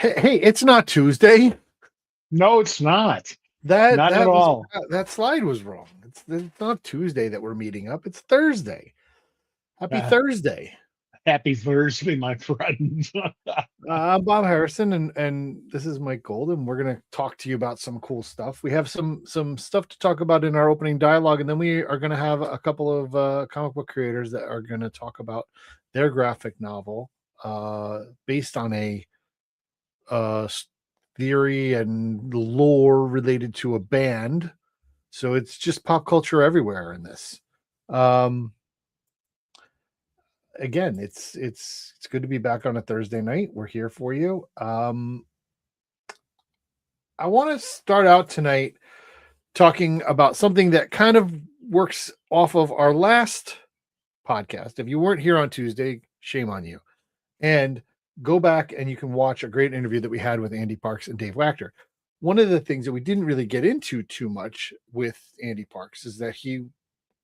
Hey, it's not Tuesday. No, it's not. That Not at that was all. that slide was wrong. It's not Tuesday that we're meeting up. It's Thursday. Happy Uh, Thursday. Happy Thursday, my friend. I'm Bob Harrison, and this is Mike Golden. We're gonna talk to you about some cool stuff. We have some stuff to talk about in our opening dialogue, and then we are gonna have a couple of comic book creators that are gonna talk about their graphic novel based on a uh, theory and lore related to a band. So it's just pop culture everywhere in this. Um, Again, it's good to be back on a Thursday night. We're here for you. I want to start out tonight talking about something that kind of works off of our last podcast. If you weren't here on Tuesday, shame on you. And go back and you can watch a great interview that we had with Andy Parks and Dave Wachter. One of the things that we didn't really get into too much with Andy Parks is that he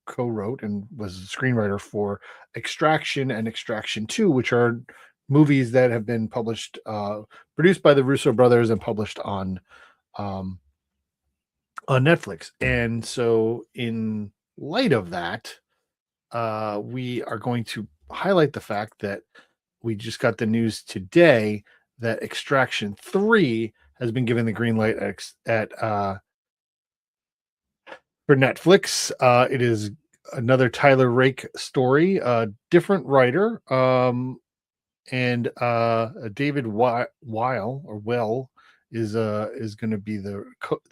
co-wrote and was a screenwriter for Extraction and Extraction 2, which are movies that have been published, produced by the Russo brothers and published um, on Netflix. And so, in light of that, we are going to highlight the fact that we just got the news today that Extraction 3 has been given the green light at for Netflix. It is another Tyler Rake story, different writer, and David Weil or Well is going to be the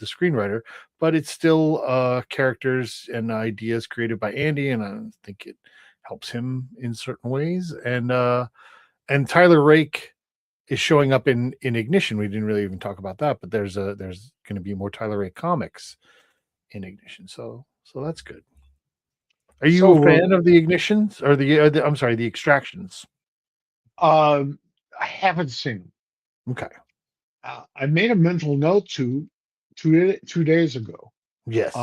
screenwriter, but it's still characters and ideas created by Andy, and I think it helps him in certain ways. And Tyler Rake is showing up in Ignition. We didn't really even talk about that, but there's going to be more Tyler Rake comics in Ignition, so that's good. Are you a So, fan of the Ignitions or I'm sorry, the Extractions? I haven't seen. Okay. I made a mental note two days ago. Yes.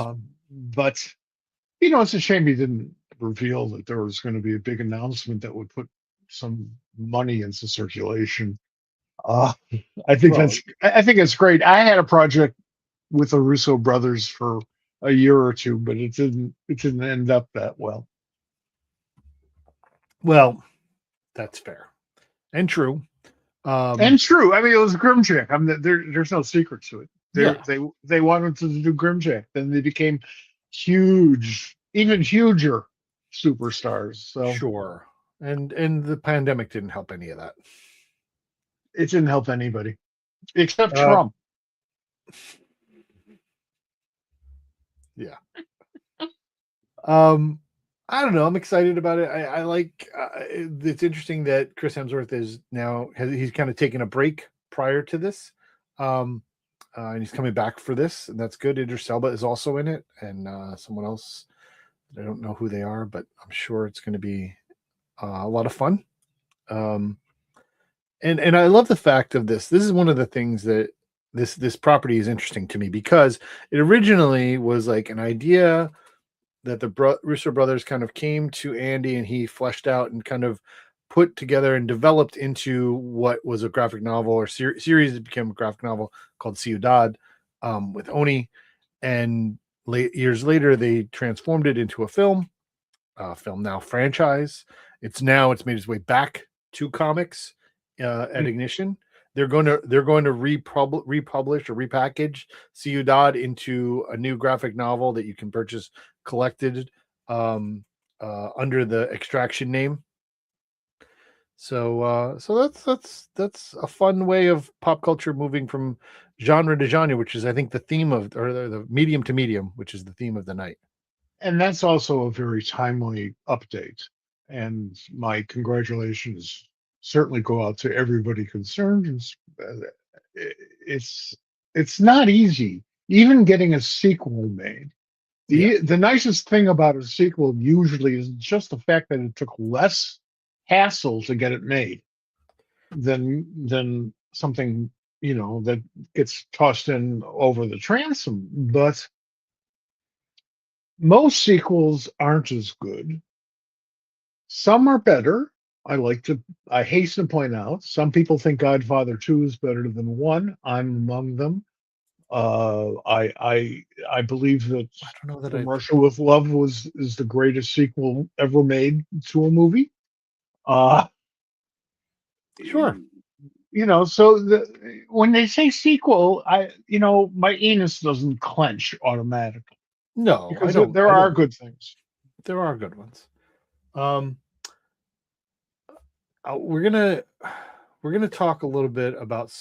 But it's a shame he didn't reveal that there was going to be a big announcement that would put some money into circulation. Uh, I think Well, it's great. I had a project with the Russo brothers for a year or two, but it didn't end up that well. well, that's fair and true. And true. I mean, it was Grimjack. I mean, there's no secret to it. Yeah, They wanted to do Grimjack. Then they became huge, even huger superstars. So sure. And the pandemic didn't help any of that. it didn't help anybody except Uh, Trump. yeah. Um, I don't know. I'm excited about it. I like. It's interesting that Chris Hemsworth is now he's kind of taken a break prior to this, and he's coming back for this, and that's good. Idris Elba is also in it, and someone else. I don't know who they are, but I'm sure it's going to be a lot of fun. Um, and I love the fact of this. This is one of the things that this property is interesting to me because it originally was like an idea that the Russo brothers kind of came to Andy and he fleshed out and kind of put together and developed into what was a graphic novel or series that became a graphic novel called Ciudad with Oni. And years later, they transformed it into a film now franchise. It's made its way back to comics at Ignition. They're going to republish or repackage Ciudad into a new graphic novel that you can purchase collected under the Extraction name. So that's a fun way of pop culture moving from genre to genre, which is I think the theme of or the medium to medium, which is the theme of the night. And that's also a very timely update. And my congratulations certainly go out to everybody concerned. It's it's not easy, even getting a sequel made. Yeah. The nicest thing about a sequel usually is just the fact that it took less hassle to get it made than something that gets tossed in over the transom. But most sequels aren't as good. Some are better, I hasten to point out, some people think Godfather 2 is better than 1. I'm among them. I believe that I don't know that I. Commercial with Love is the greatest sequel ever made to a movie. Uh, Sure. so when they say sequel, my anus doesn't clench automatically No, I because don't. there I are don't. good things. There are good ones. Um, uh, we're gonna we're gonna talk a little bit about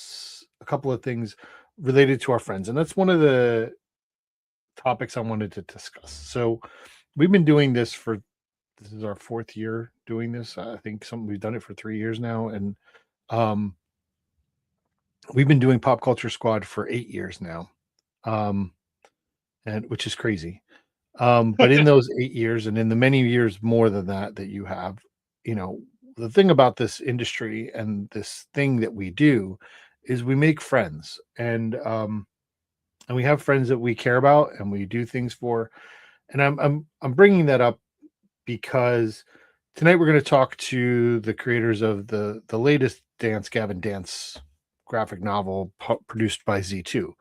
a couple of things related to our friends, and that's one of the topics I wanted to discuss. So we've been doing this for this is our fourth year doing this. I think we've done it for 3 years now, and um, we've been doing Pop Culture Squad for 8 years now, um, and which is crazy. But in those 8 years, and in the many years more than that that you have, you know, the thing about this industry and this thing that we do is we make friends, and we have friends that we care about and we do things for. And I'm bringing that up because tonight we're going to talk to the creators of the latest Dance Gavin Dance graphic novel produced by Z2.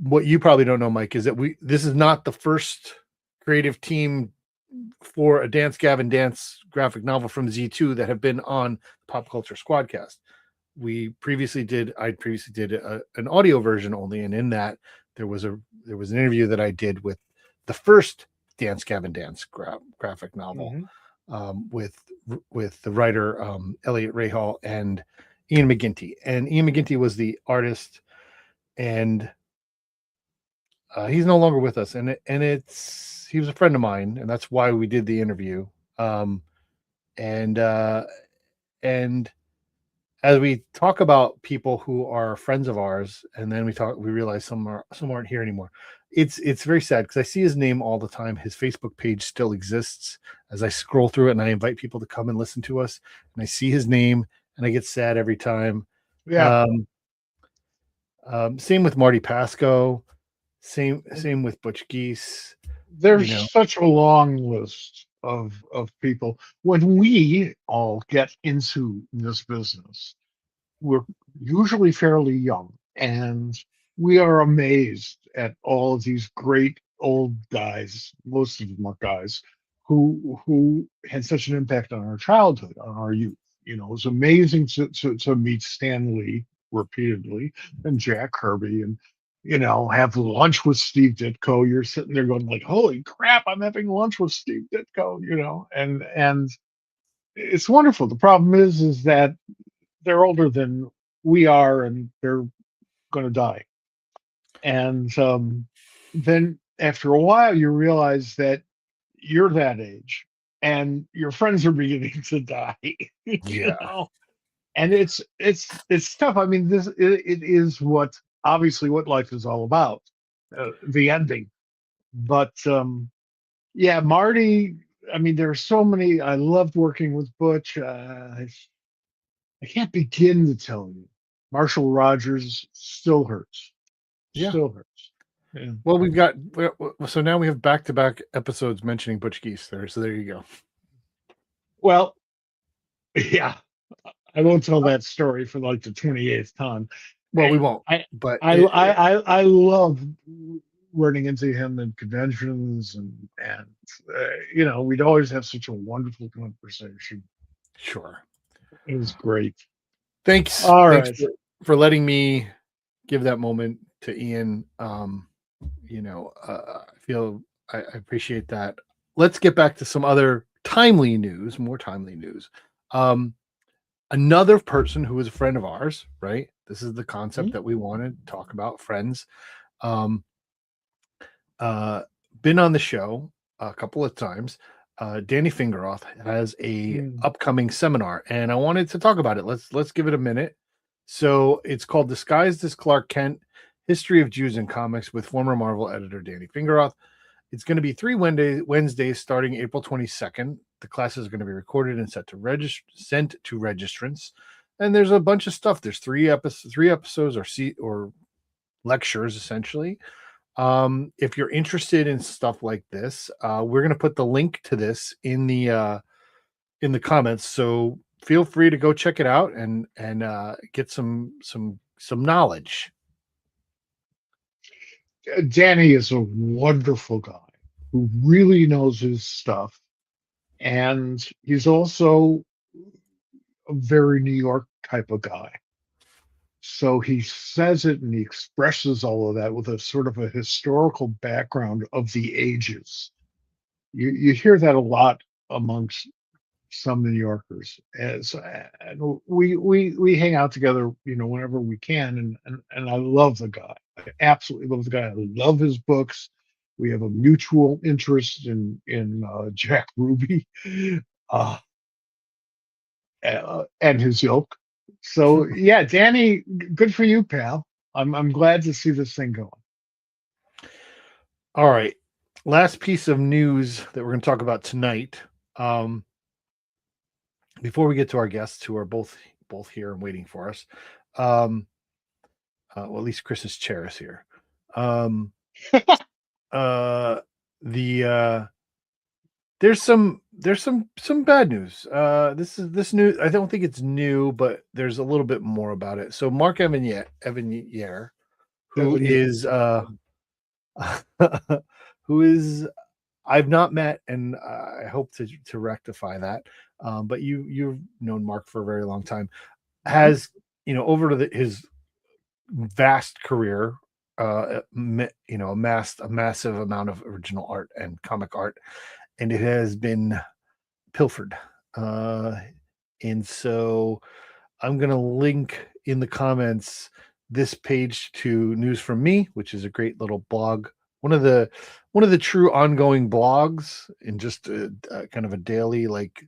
What you probably don't know, Mike, is that this is not the first creative team for a Dance Gavin Dance graphic novel from Z2 that have been on Pop Culture Squadcast. I previously did an audio version only, and in that there was an interview that I did with the first Dance Gavin Dance graphic novel, Mhm. with the writer Elliot Rahal and Ian McGinty. And Ian McGinty was the artist, and he's no longer with us. And he was a friend of mine, and that's why we did the interview. Um, and uh, and as we talk about people who are friends of ours, and then we realize some aren't here anymore. It's very sad because I see his name all the time. His Facebook page still exists. As I scroll through it, and I invite people to come and listen to us, and I see his name, and I get sad every time. Yeah, Um, Same with Marty Pasco. Same with Butch Geese. You there's know, such a long list of people. When we all get into this business, we're usually fairly young, and we are amazed at all of these great old guys. Most of them are guys who had such an impact on our childhood, on our youth. It was amazing to meet Stan Lee repeatedly and Jack Kirby and have lunch with Steve Ditko. You're sitting there going like, holy crap, I'm having lunch with Steve Ditko, and it's wonderful. The problem is that they're older than we are, and they're going to die. And then after a while, you realize that you're that age, and your friends are beginning to die. you yeah, know, and it's tough. I mean, it is obviously what life is all about, the ending. But yeah, Marty. I mean, there are so many. I loved working with Butch. I can't begin to tell you. Marshall Rogers still hurts. yeah. Still hurts. Yeah. Well, so now we have back to back episodes mentioning Butch Geese there. So there you go. Well, yeah, I won't tell that story for like the 28th time. Well, we won't, I but I I I love running into him in conventions and we'd always have such a wonderful conversation. sure. It was great. Thanks. All Thanks right. for letting me give that moment to Ian. I feel I appreciate that. Let's get back to some other more timely news. Um, Another person who is a friend of ours, right? This is the concept Hmm? that we want to talk about, friends. Um, uh, been on the show a couple of times. Danny Fingeroth has a Mm. upcoming seminar, and I wanted to talk about it. Let's give it a minute. So it's called "Disguised as Clark Kent: History of Jews in Comics" with former Marvel editor Danny Fingeroth. It's going to be three Wednesdays starting April 22nd. The classes are going to be recorded and sent to registrants. And there's a bunch of stuff. There's three episodes or lectures essentially. If you're interested in stuff like this, we're going to put the link to this in the comments. So feel free to go check it out and get some knowledge. Danny is a wonderful guy who really knows his stuff, and he's also a very New York type of guy. So he says it and he expresses all of that with a sort of a historical background of the ages. You hear that a lot amongst some New Yorkers. As and we hang out together, whenever we can, and I love the guy. I absolutely love the guy. I love his books. We have a mutual interest in Jack Ruby, uh, and his ilk. So yeah, Danny, good for you, pal. I'm glad to see this thing going. All right. Last piece of news that we're going to talk about tonight. Before we get to our guests who are both here and waiting for us. Well, at least Chris's chair is here. The there's some bad news. This news, I don't think it's new, but there's a little bit more about it. So Mark Evanier, who is who is I've not met, and I hope to rectify that. But you've known Mark for a very long time. Has over his vast career, amassed a massive amount of original art and comic art, and it has been pilfered. And so I'm going to link in the comments this page to News from Me, which is a great little blog, one of the true ongoing blogs, and just kind of a daily, like,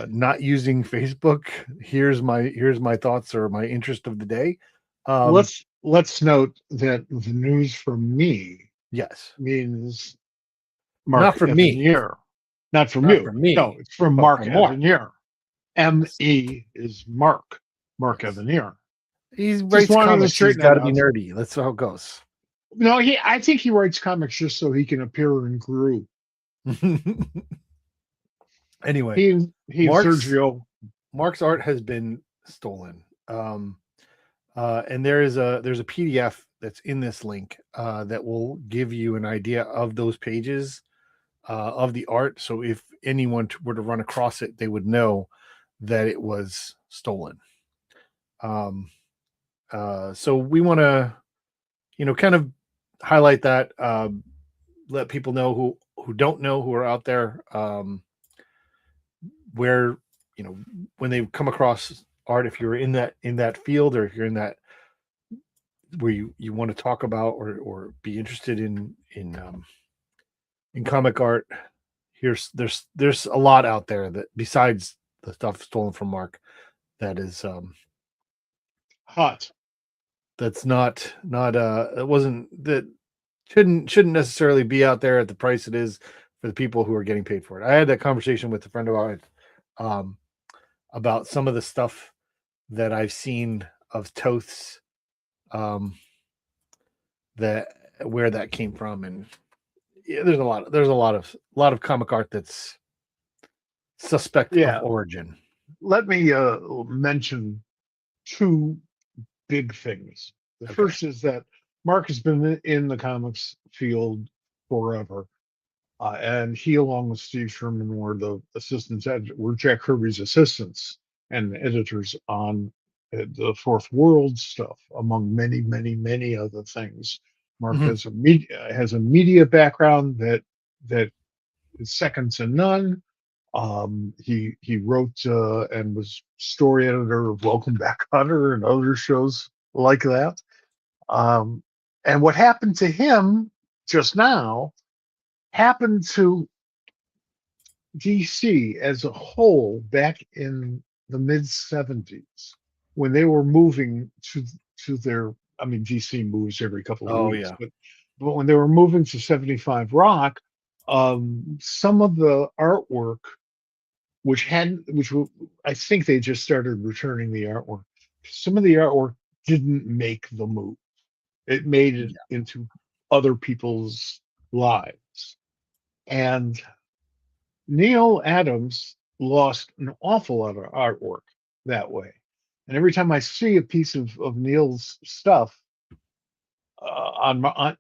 not using Facebook. Here's my thoughts or my interest of the day. Let's note that the News from Me Yes, means not Mark from me, Evanier, not from not you. from me, No, it's from but Mark from Mark. Evanier. M.E. is Mark Yes. Evanier. He Just writes wanted to comics. He's straighten got that to be out. nerdy. That's how it goes. No, I think he writes comics just so he can appear in Gru. Anyway, He and Sergio. Mark's art has been stolen. And there's a PDF that's in this link that will give you an idea of those pages of the art. So if anyone were to run across it, they would know that it was stolen. So we want to, kind of highlight that, let people know who don't know, who are out there, where, when they come across art, if you're in that field, or if you're in that, where you want to talk about or be interested in comic art, there's a lot out there that, besides the stuff stolen from Mark, that is Hot. that's not it wasn't that shouldn't necessarily be out there at the price it is for the people who are getting paid for it. I had that conversation with a friend of ours about some of the stuff that I've seen of Toth's, that where that came from, and yeah, there's a lot of comic art that's suspect of origin. Let me mention two big things. The first is that Mark has been in the comics field forever. And he, along with Steve Sherman, were the assistants, were Jack Kirby's assistants and editors on the Fourth World stuff, among many, many, many other things. Mark has a media background that is second to none. He wrote and was story editor of Welcome Back, Hunter, and other shows like that. And what happened to him just now happened to DC as a whole back in the mid 70s, when they were moving to their, I mean, DC moves every couple of weeks, but when they were moving to 75 Rock, some of the artwork, which I think they just started returning the artwork. Some of the artwork didn't make the move. It made it into other people's lives. And Neil Adams lost an awful lot of artwork that way. And every time I see a piece of Neil's stuff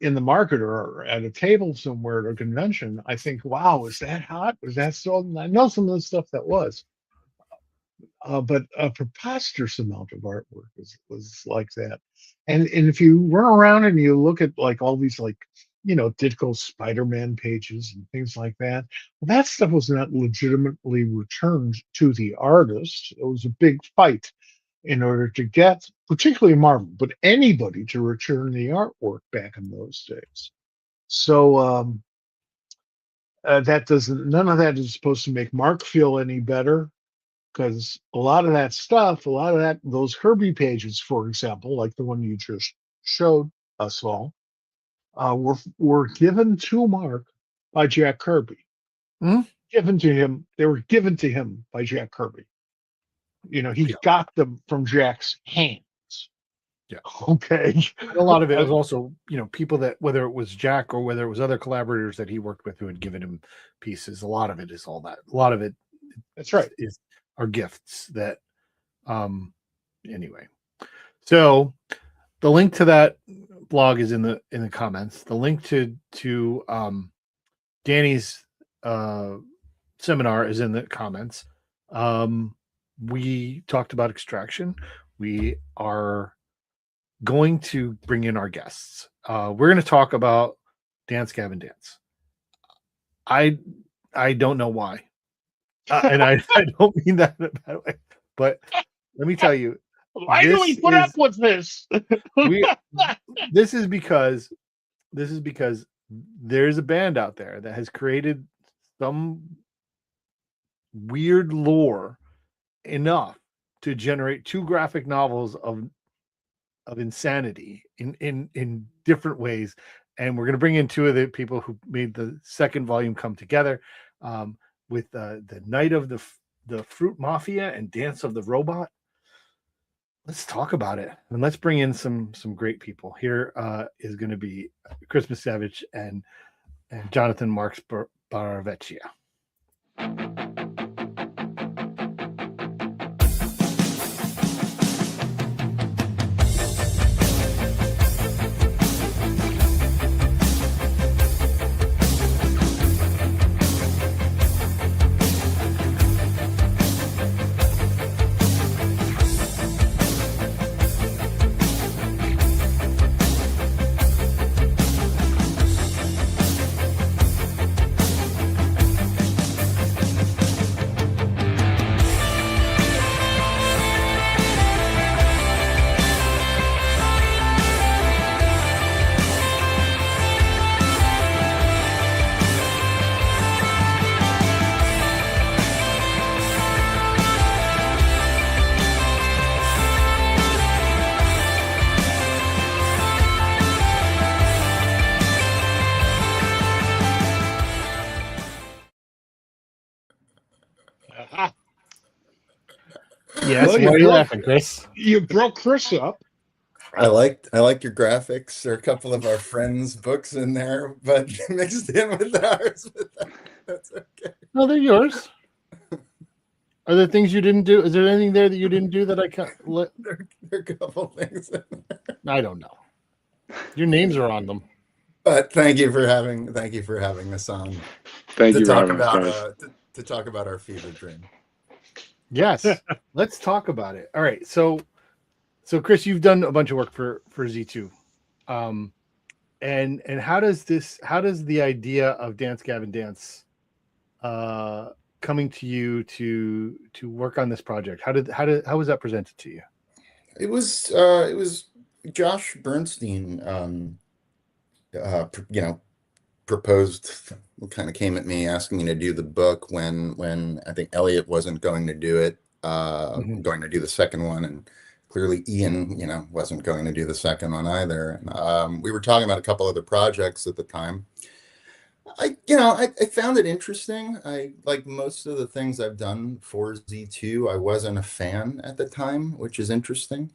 in the market or at a table somewhere at a convention, I think, wow, is that hot? Was that so? I know some of the stuff that was, but a preposterous amount of artwork was like that. And if you run around and you look at like all these like Ditko Spider-Man pages and things like that, well, that stuff was not legitimately returned to the artist. It was a big fight in order to get, particularly Marvel, but anybody to return the artwork back in those days. So that doesn't. None of that is supposed to make Mark feel any better, because a lot of that stuff, those Herbie pages, for example, like the one you just showed us all, were given to Mark by Jack Kirby. Hmm? Given to him, they were given to him by Jack Kirby. He got them from Jack's hands. Yeah. Okay. And a lot of it was also, people that, whether it was Jack or whether it was other collaborators that he worked with who had given him pieces. A lot of it is all that. A lot of it, that's right, are gifts that. Anyway, so the link to that blog is in the comments. The link to Danny's seminar is in the comments. We talked about Extraction. We are going to bring in our guests. We're going to talk about Dance Gavin Dance. I don't know why, and I don't mean that in a bad way, but let me tell you, why do we put up with this? This is because there's a band out there that has created some weird lore enough to generate 2 graphic novels of insanity in different ways, and we're going to bring in 2 of the people who made the second volume come together, with the Night of the Fruit Mafia and Dance of the Robot. Let's talk about it, and let's bring in some great people. Here is going to be Chris Miskiewicz and Jonathan Marks Barravecchia. Yes, Well, why are you laughing, Chris? You broke Chris up. I like your graphics. There are a couple of our friends' books in there, but mixed in with ours. But that's okay. No, they're yours. Are there things you didn't do? Is there anything there that you didn't do that I can't? There are a couple things in there. I don't know. Your names are on them. But thank you for having us on. Thank you for talk having us, about guys. to talk about our fever dream. Yes, let's talk about it. All right, so Chris, you've done a bunch of work for Z2, and how does the idea of Dance Gavin Dance coming to you to work on this project? How was that presented to you? It was Josh Bernstein, proposed, kind of came at me asking me to do the book when I think Elliot wasn't going to do it, going to do the second one, and clearly Ian, wasn't going to do the second one either. And we were talking about a couple other projects at the time. I found it interesting. I like most of the things I've done for Z2. I wasn't a fan at the time, which is interesting.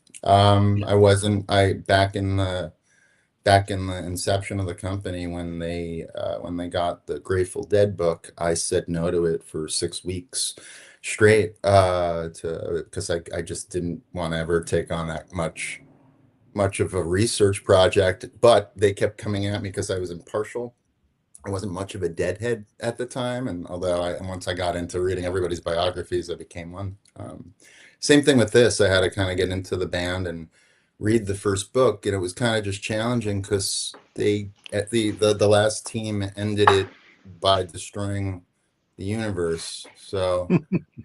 Back in the inception of the company, when they got the Grateful Dead book, I said no to it for 6 weeks straight to because I just didn't want to ever take on that much of a research project, but they kept coming at me because I was impartial. I wasn't much of a deadhead at the time, and once I got into reading everybody's biographies, I became one. Same thing with this. I had to kind of get into the band and read the first book, and it was kind of just challenging because they at the last team ended it by destroying the universe. So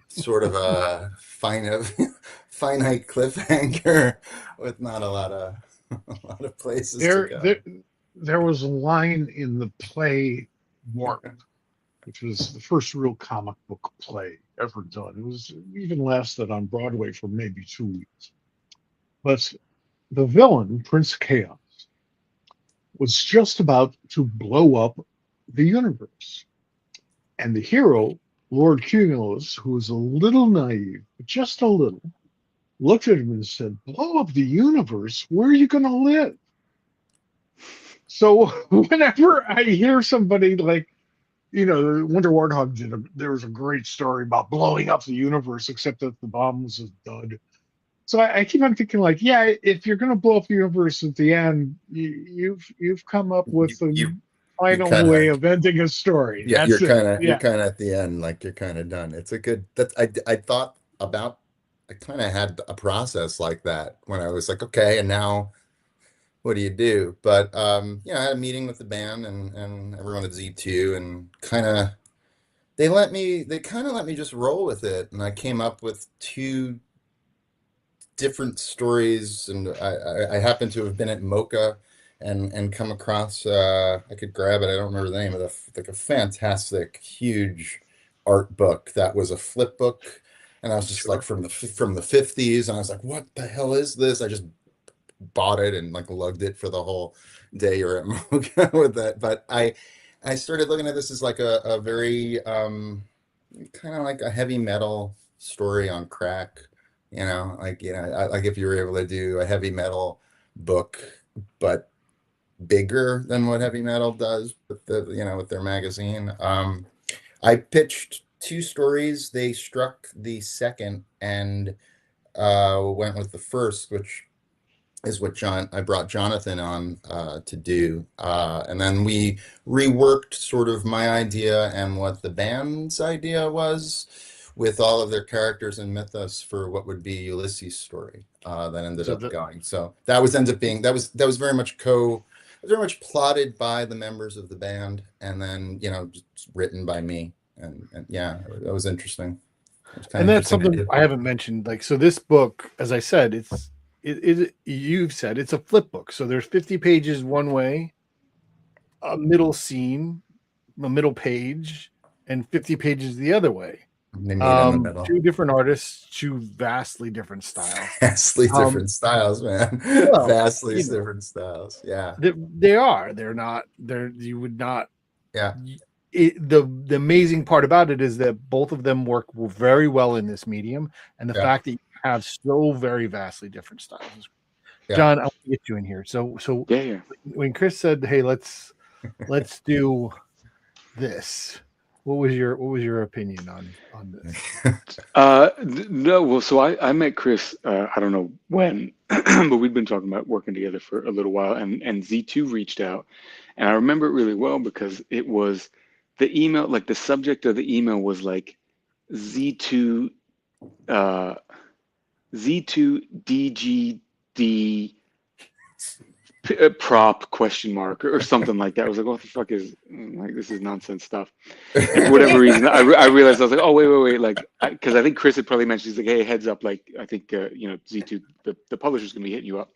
sort of a finite cliffhanger with not a lot of a lot of places to There, go. there, there was a line in the play Warp, which was the first real comic book play ever done. It was even lasted on Broadway for maybe 2 weeks. But the villain, Prince Chaos, was just about to blow up the universe. And the hero, Lord Cumulus, who was a little naive, just a little, looked at him and said, "Blow up the universe? Where are you going to live?" So whenever I hear somebody like, Winter Warthog there was a great story about blowing up the universe, except that the bomb was a dud. So I keep on thinking, like, yeah, if you're going to blow up the universe at the end, you've come up with a you final kind way of of ending a story. yeah That's it. you're Yeah. kind of at the end, like you're kind of done. It's a good that's I thought about I kind of had a process like that when I was like, okay, and now what do you do? But I had a meeting with the band and everyone at Z2, and they kind of let me just roll with it, and I came up with two different stories, and I happen to have been at Mocha and come across I could grab it, I don't remember the name of like a fantastic huge art book that was a flip book, and I was just like from the 50s, and I was like, what the hell is this? I just bought it and like lugged it for the whole day or at Mocha with that. But I started looking at this as like a very kind of like a heavy metal story on crack, like if you were able to do a heavy metal book, but bigger than what heavy metal does with with their magazine. I pitched two stories. They struck the second and went with the first, which is what I brought Jonathan on to do. And then we reworked sort of my idea and what the band's idea was with all of their characters and mythos for what would be Ulysses' story that ended up going. So that was very much plotted by the members of the band, and then, just written by me. And yeah, that was interesting. And that's something I haven't mentioned. Like, so this book, as I said, you've said it's a flip book. So there's 50 pages one way, a middle scene, a middle page, and 50 pages the other way. They meet in the middle. Two different artists, two vastly different styles. Different styles, man. Well, vastly different styles. Yeah. They are. They're not. You would not. Yeah. The amazing part about it is that both of them work very well in this medium, and the fact that you have so very vastly different styles. Yeah. John, I want to get you in here. So yeah. When Chris said, "Hey, let's do this," what was your opinion on this? No, well, so I met Chris. I don't know when, but we'd been talking about working together for a little while, and Z2 reached out, and I remember it really well because it was the email, like the subject of the email was like Z2 DGD prop question mark or something like that. I was like, what the fuck is, like, this is nonsense stuff. And for whatever reason, I realized, I was like, oh, wait, like, because I think Chris had probably mentioned, he's like, hey, heads up, like, I think Z2, the publisher's gonna be hitting you up.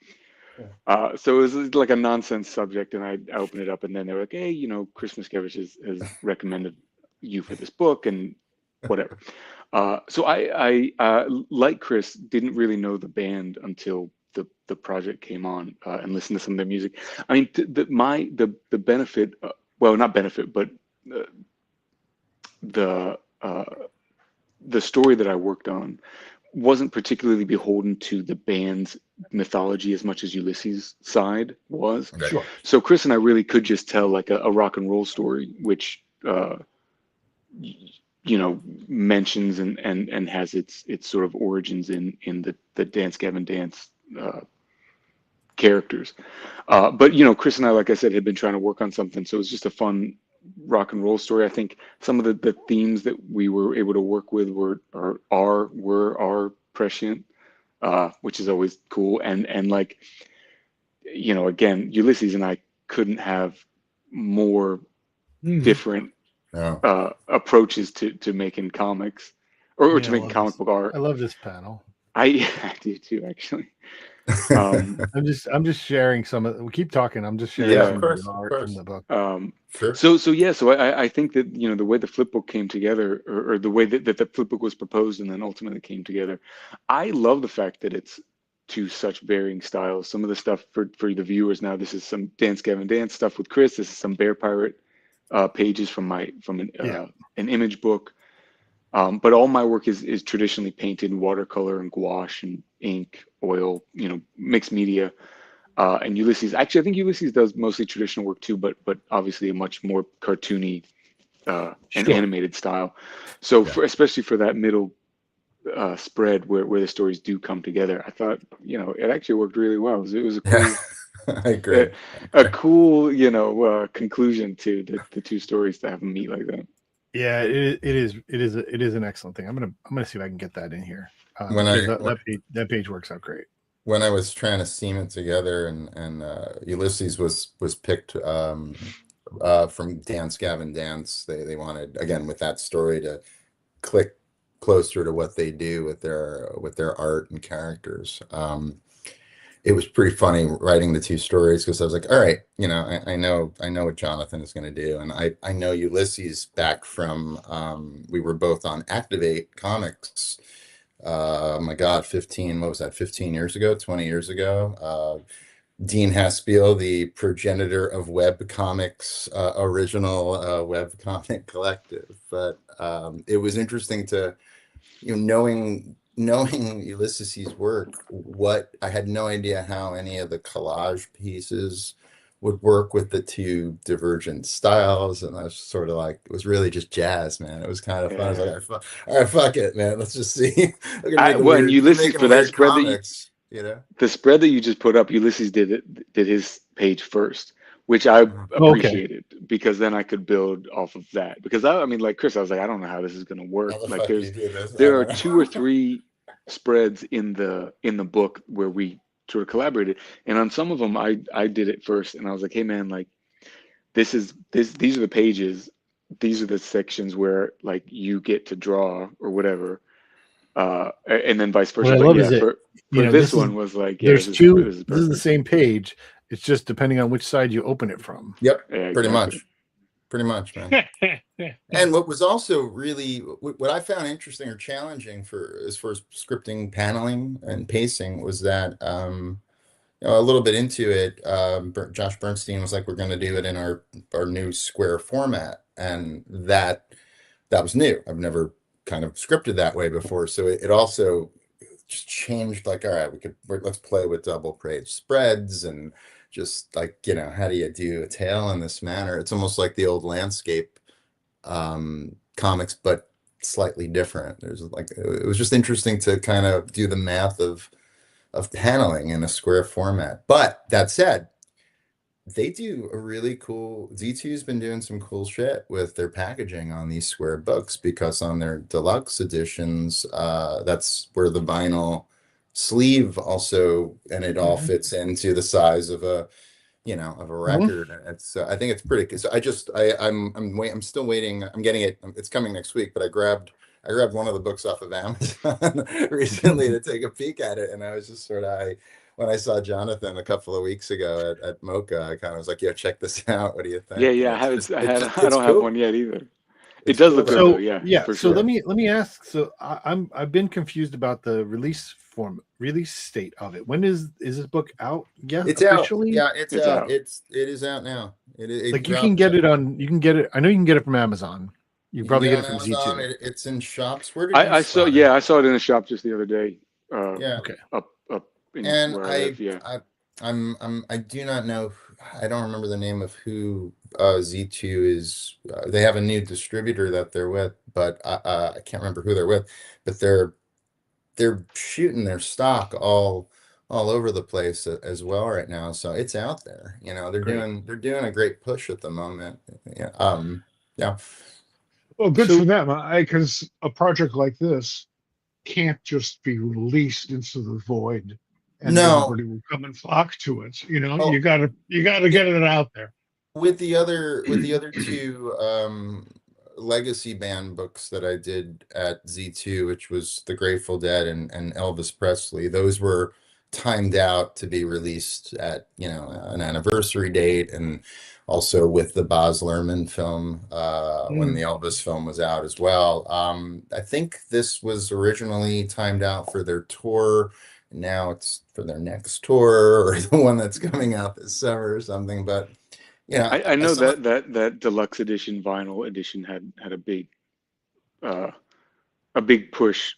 So it was like a nonsense subject, and I opened it up, and then they were like, hey, Chris Miskiewicz has recommended you for this book and whatever. So I like Chris, didn't really know the band until the project came on and listened to some of their music. I mean, the benefit, well, not benefit, but the story that I worked on wasn't particularly beholden to the band's mythology as much as Ulysses' side was. Sure. So Chris and I really could just tell like a rock and roll story, which mentions and has its sort of origins in the Dance Gavin Dance characters. But Chris and I, like I said, had been trying to work on something, so it was just a fun rock and roll story. I think some of the themes that we were able to work with are prescient, which is always cool. And like, again, Ulysses and I couldn't have more different approaches to making comics or to making comic book art. I love this panel. I do too, actually. I'm just sharing some of. We keep talking. I'm just sharing some of the art from the book. Sure. So I think that the way the flip book came together, or the way that the flip book was proposed and then ultimately came together, I love the fact that it's two such varying styles. Some of the stuff for the viewers now, this is some Dance Gavin Dance stuff with Chris. This is some Bear Pirate pages from an image book. But all my work is traditionally painted in watercolor and gouache and ink, oil, mixed media. And Ulysses, actually, I think Ulysses does mostly traditional work too, but obviously a much more cartoony and animated style. So especially for that middle spread where the stories do come together, I thought, it actually worked really well. It was a cool, I agree. a cool, conclusion to the two stories to have them meet like that. Yeah, it is an excellent thing. I'm gonna see if I can get that in here. That page works out great. When I was trying to seam it together, and Ulysses was picked from Dance Gavin Dance, they wanted, again, with that story, to click closer to what they do with their art and characters. It was pretty funny writing the two stories, because I was like, all right, I know what Jonathan is going to do, and I know Ulysses back from we were both on Activate Comics. My God, 15 years ago, 20 years ago. Dean Haspiel, the progenitor of web comics, original web comic collective. But it was interesting to, knowing Ulysses' work, I had no idea how any of the collage pieces would work with the two divergent styles, and I was sort of like, it was really just jazz, man. It was kind of fun. I was like, all right, fuck it, man. Let's just see. Ulysses, for that spread comics, the spread that you just put up, Ulysses did his page first, which I appreciated, because then I could build off of that. Because I mean, like Chris, I was like, I don't know how this is going to work. Like there are 2 or 3 spreads in the book where we sort of collaborated, and on some of them I did it first, and I was like, hey man, like these are the pages, these are the sections where like you get to draw or whatever, and then vice versa. What I love is for this one was like, there's this is the same page, it's just depending on which side you open it from. Yep. Yeah, pretty much, man. And what was also really, what I found interesting or challenging as far as scripting, paneling, and pacing was that, a little bit into it, Josh Bernstein was like, we're going to do it in our new square format. And that was new. I've never kind of scripted that way before. So it also just changed, like, all right, let's play with double page spreads, and just like, how do you do a tale in this manner? It's almost like the old landscape comics, but slightly different. It was just interesting to kind of do the math of paneling in a square format. But that said, they do a really cool, Z2's been doing some cool shit with their packaging on these square books, because on their deluxe editions, that's where the vinyl sleeve also, and it all fits into the size of a record. It's I think it's pretty. So I'm still waiting. I'm getting it. It's coming next week. But I grabbed one of the books off of Amazon recently to take a peek at it, and I was just sort of when I saw Jonathan a couple of weeks ago at Mocha, I kind of was like, "Yo, check this out. What do you think?" Yeah, I don't have one yet either. It does look good, though, yeah. For so sure. let me ask. So I've been confused about the release state of it. When is this book out? Yeah, it's officially? out. Yeah, it's out. out. It is out now. It you can get it on. You can get it. I know you can get it from Amazon. You probably get it from Amazon. Z2. It's in shops. Where did I saw? Yeah, I saw it in a shop just the other day. Okay. Up in And where I live, yeah. I do not know. I don't remember the name of who Z2 is. They have a new distributor that they're with, but I can't remember who they're with, but they're shooting their stock all over the place as well right now. So it's out there. They're Great. doing a great push at the moment. Yeah. Yeah. Well, good So for them. Because a project like this can't just be released into the void and No. everybody will come and flock to it. Oh, You gotta get it out there. with the other two legacy band books that I did at Z2, which was The Grateful Dead and Elvis Presley, those were timed out to be released at an anniversary date, and also with the Baz Luhrmann film when the Elvis film was out as well. I think this was originally timed out for their tour. Now it's for their next tour, or the one that's coming out this summer or something. But I know some that deluxe edition vinyl edition had a big push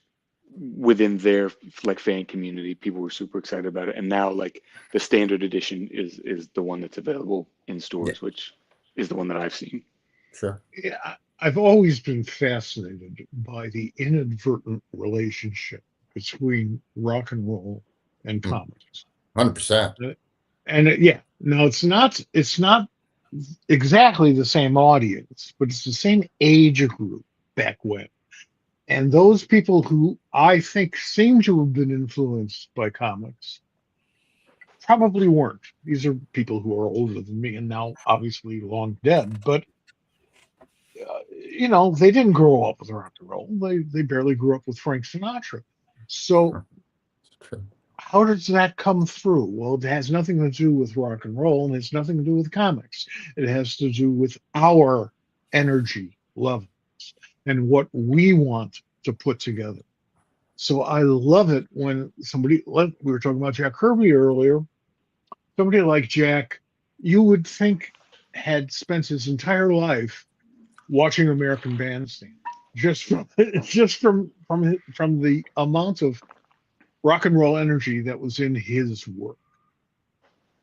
within their like fan community. People were super excited about it, and now like the standard edition is the one that's available in yeah, stores, which is the one that I've seen. sure. Yeah, I've always been fascinated by the inadvertent relationship between rock and roll and comics. 100%. And yeah, no, it's not exactly the same audience, but it's the same age group back when. And those people who I think seem to have been influenced by comics probably weren't. These are people who are older than me and now obviously long dead, but they didn't grow up with rock and roll. They barely grew up with Frank Sinatra. So True. how does that come through? Well, it has nothing to do with rock and roll, and it's nothing to do with comics. It has to do with our energy levels and what we want to put together. So I love it when we were talking about Jack Kirby earlier, somebody like Jack, you would think had spent his entire life watching American Bandstand, just from the amount of rock and roll energy that was in his work.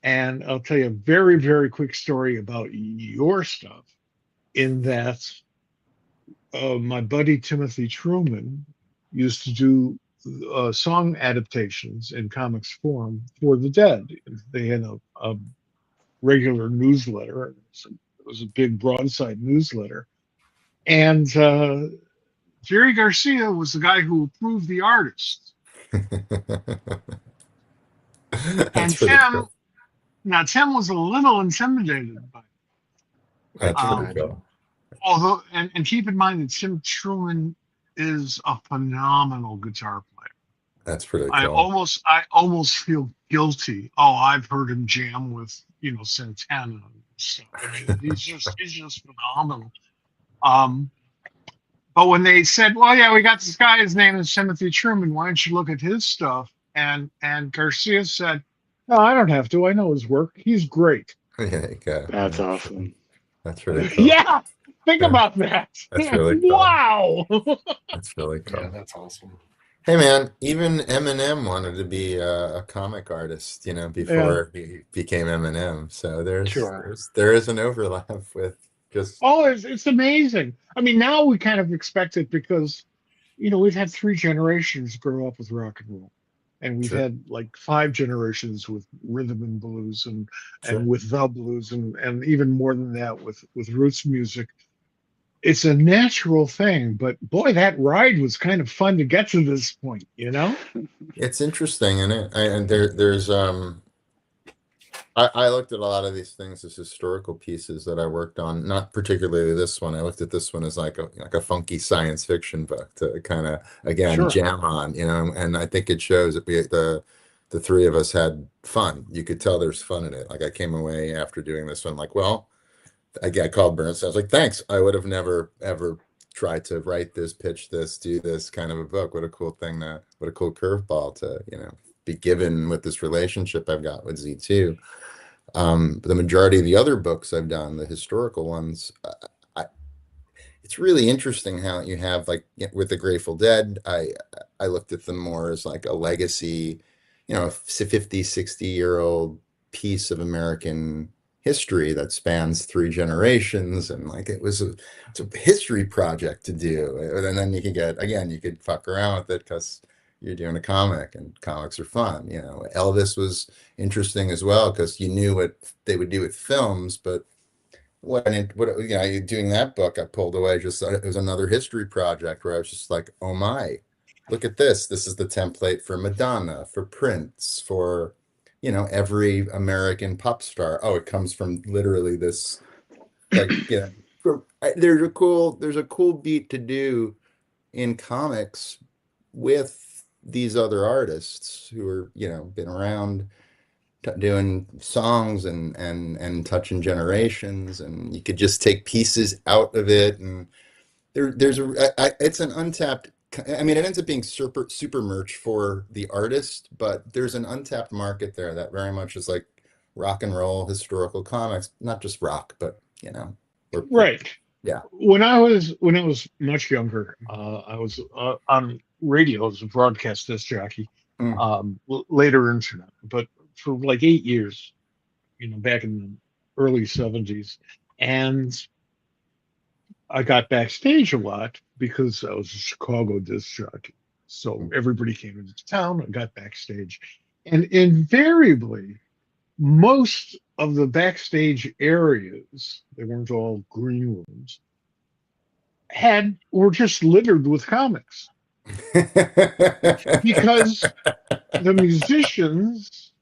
And I'll tell you a very, very quick story about your stuff. In that, my buddy Timothy Truman used to do song adaptations in comics form for the Dead. They had a regular newsletter. It was a big broadside newsletter. And Jerry Garcia was the guy who approved the artists. And That's pretty cool. Tim was a little intimidated by it. That's can pretty imagine. cool. Although, and keep in mind that Tim Truman is a phenomenal guitar player. That's pretty I cool. almost feel guilty. Oh, I've heard him jam with Santana and stuff. I mean, he's just phenomenal. But when they said, "Well, yeah, we got this guy. His name is Timothy Truman. Why don't you look at his stuff?" and Garcia said, "No, I don't have to. I know his work. He's great." Yeah, you go. That's awesome. That's really cool. Yeah, think Yeah, about that. that's really cool. Wow. That's really cool. Yeah, that's awesome. Hey man, even Eminem wanted to be a comic artist, before he became Eminem. So Sure. there is an overlap with just Oh, it's amazing. I mean, now we kind of expect it because, we've had 3 generations grow up with rock and roll, and we've Sure. had like 5 generations with rhythm and blues Sure. and with the blues and even more than that with roots music. It's a natural thing, but boy, that ride was kind of fun to get to this point, It's interesting, and there's I looked at a lot of these things as historical pieces that I worked on, not particularly this one. I looked at this one as like a funky science fiction book to kind of again Sure. jam on, and I think it shows that the three of us had fun. You could tell there's fun in it. Like I came away after doing this one, like, well, I called Burns. I was like, thanks. I would have never ever tried to write this, pitch this, do this kind of a book. What a cool curveball to be given with this relationship I've got with Z2. The majority of the other books I've done, the historical ones, it's really interesting how you have like with the Grateful Dead, I looked at them more as like a legacy, a 50, 60-year-old piece of American history that spans 3 generations, and like it's a history project to do. And then you could fuck around with it because you're doing a comic, and comics are fun. Elvis was interesting as well because you knew what they would do with films, but doing that book, I pulled away. Just it was another history project where I was just like, oh my, look at this. This is the template for Madonna, for Prince, for every American pop star. Oh, it comes from literally this, like, there's a cool beat to do in comics with these other artists who are, been around doing songs and touching generations, and you could just take pieces out of it, and it's an untapped. I mean, it ends up being super merch for the artist, but there's an untapped market there that very much is like rock and roll historical comics, not just rock, but Right. Yeah. When I was much younger, I was on radio as a broadcast disc jockey. Later internet, but for like 8 years, back in the early 70s, and I got backstage a lot because I was a Chicago disc jockey. So everybody came into town. I got backstage, and invariably, most of the backstage areas, they weren't all green rooms, were just littered with comics because the musicians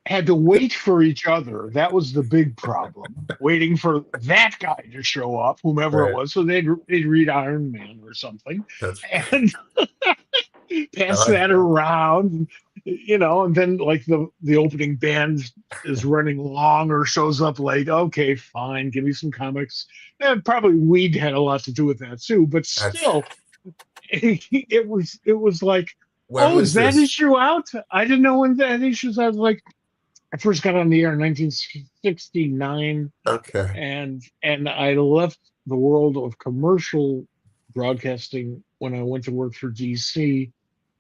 had to wait for each other. That was the big problem, waiting for that guy to show up, whomever Right. it was. So they'd read Iron Man or something and pass that around, and then like the opening band is running long or shows up late. Okay, fine, give me some comics. And probably weed had a lot to do with that too, but still, it was like, is that issue out? I didn't know when that issue's out. Like, I first got on the air in 1969. Okay. And I left the world of commercial broadcasting when I went to work for DC.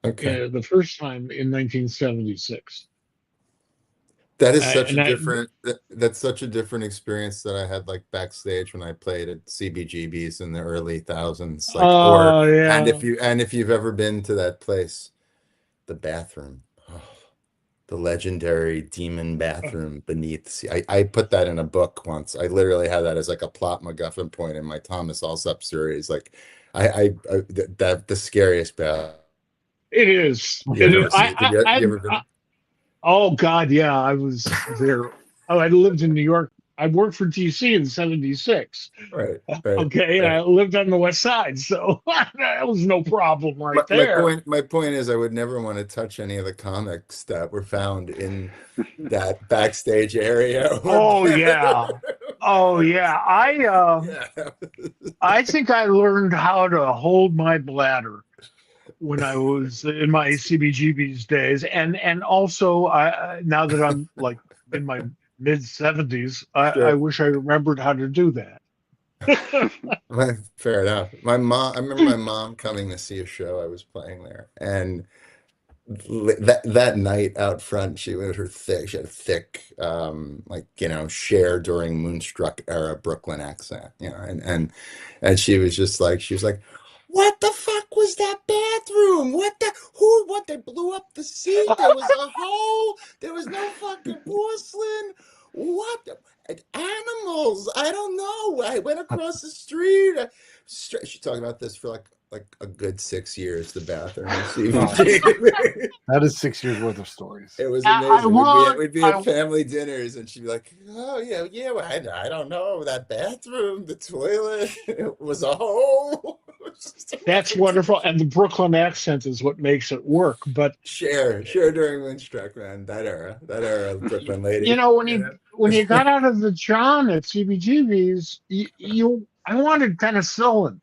Okay. The first time in 1976. That is that's such a different experience that I had like backstage when I played at CBGB's in the early thousands. Like, yeah. and if you've ever been to that place, the bathroom, the legendary demon bathroom beneath. I put that in a book once. I literally had that as like a plot MacGuffin point in my Thomas Alsop series. Like, the scariest bath. It is. Did you ever been? Oh God, yeah, I was there. I lived in New York. I worked for DC in '76. Right. Okay, right. I lived on the West Side, so that was no problem there. My point is, I would never want to touch any of the comics that were found in that backstage area. Oh yeah. I think I learned how to hold my bladder when I was in my CBGB's days, and also now that I'm like in my mid 70s, I wish I remembered how to do that. Fair enough. I remember my mom coming to see a show I was playing there, and that night out front, she had a thick, Cher during Moonstruck era Brooklyn accent, and she was like, what the fuck was that bathroom? What, they blew up the seat? There was a hole. There was no fucking porcelain. What? Animals? I don't know. I went across the street. She talked about this for like a good 6 years, the bathroom. That is 6 years worth of stories. It was amazing. We'd be at family dinners, and she'd be like, "Oh yeah, well, I don't know, that bathroom, the toilet, it was a hole." That's wonderful, and the Brooklyn accent is what makes it work. But Cher during Moonstruck, man, that era of Brooklyn lady. When you got out of the John at CBGB's, I wanted penicillin.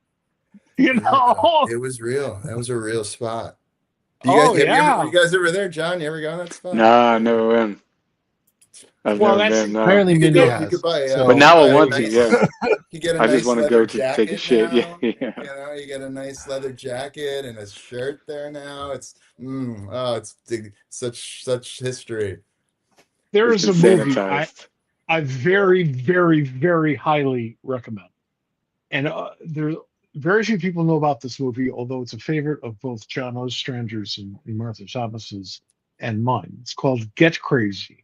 It was real. That was a real spot. You guys ever there, John? You ever go to that spot? No, never went. Apparently Mindy has. But now I want to. Yeah. You get I just want to go to take a shit. Now. Yeah. You get a nice leather jacket and a shirt there now. It's it's such history. There is a movie. I very, very, very highly recommend. And there's very few people know about this movie, although it's a favorite of both John Ostrander's and Martha Thomas's and mine. It's called Get Crazy,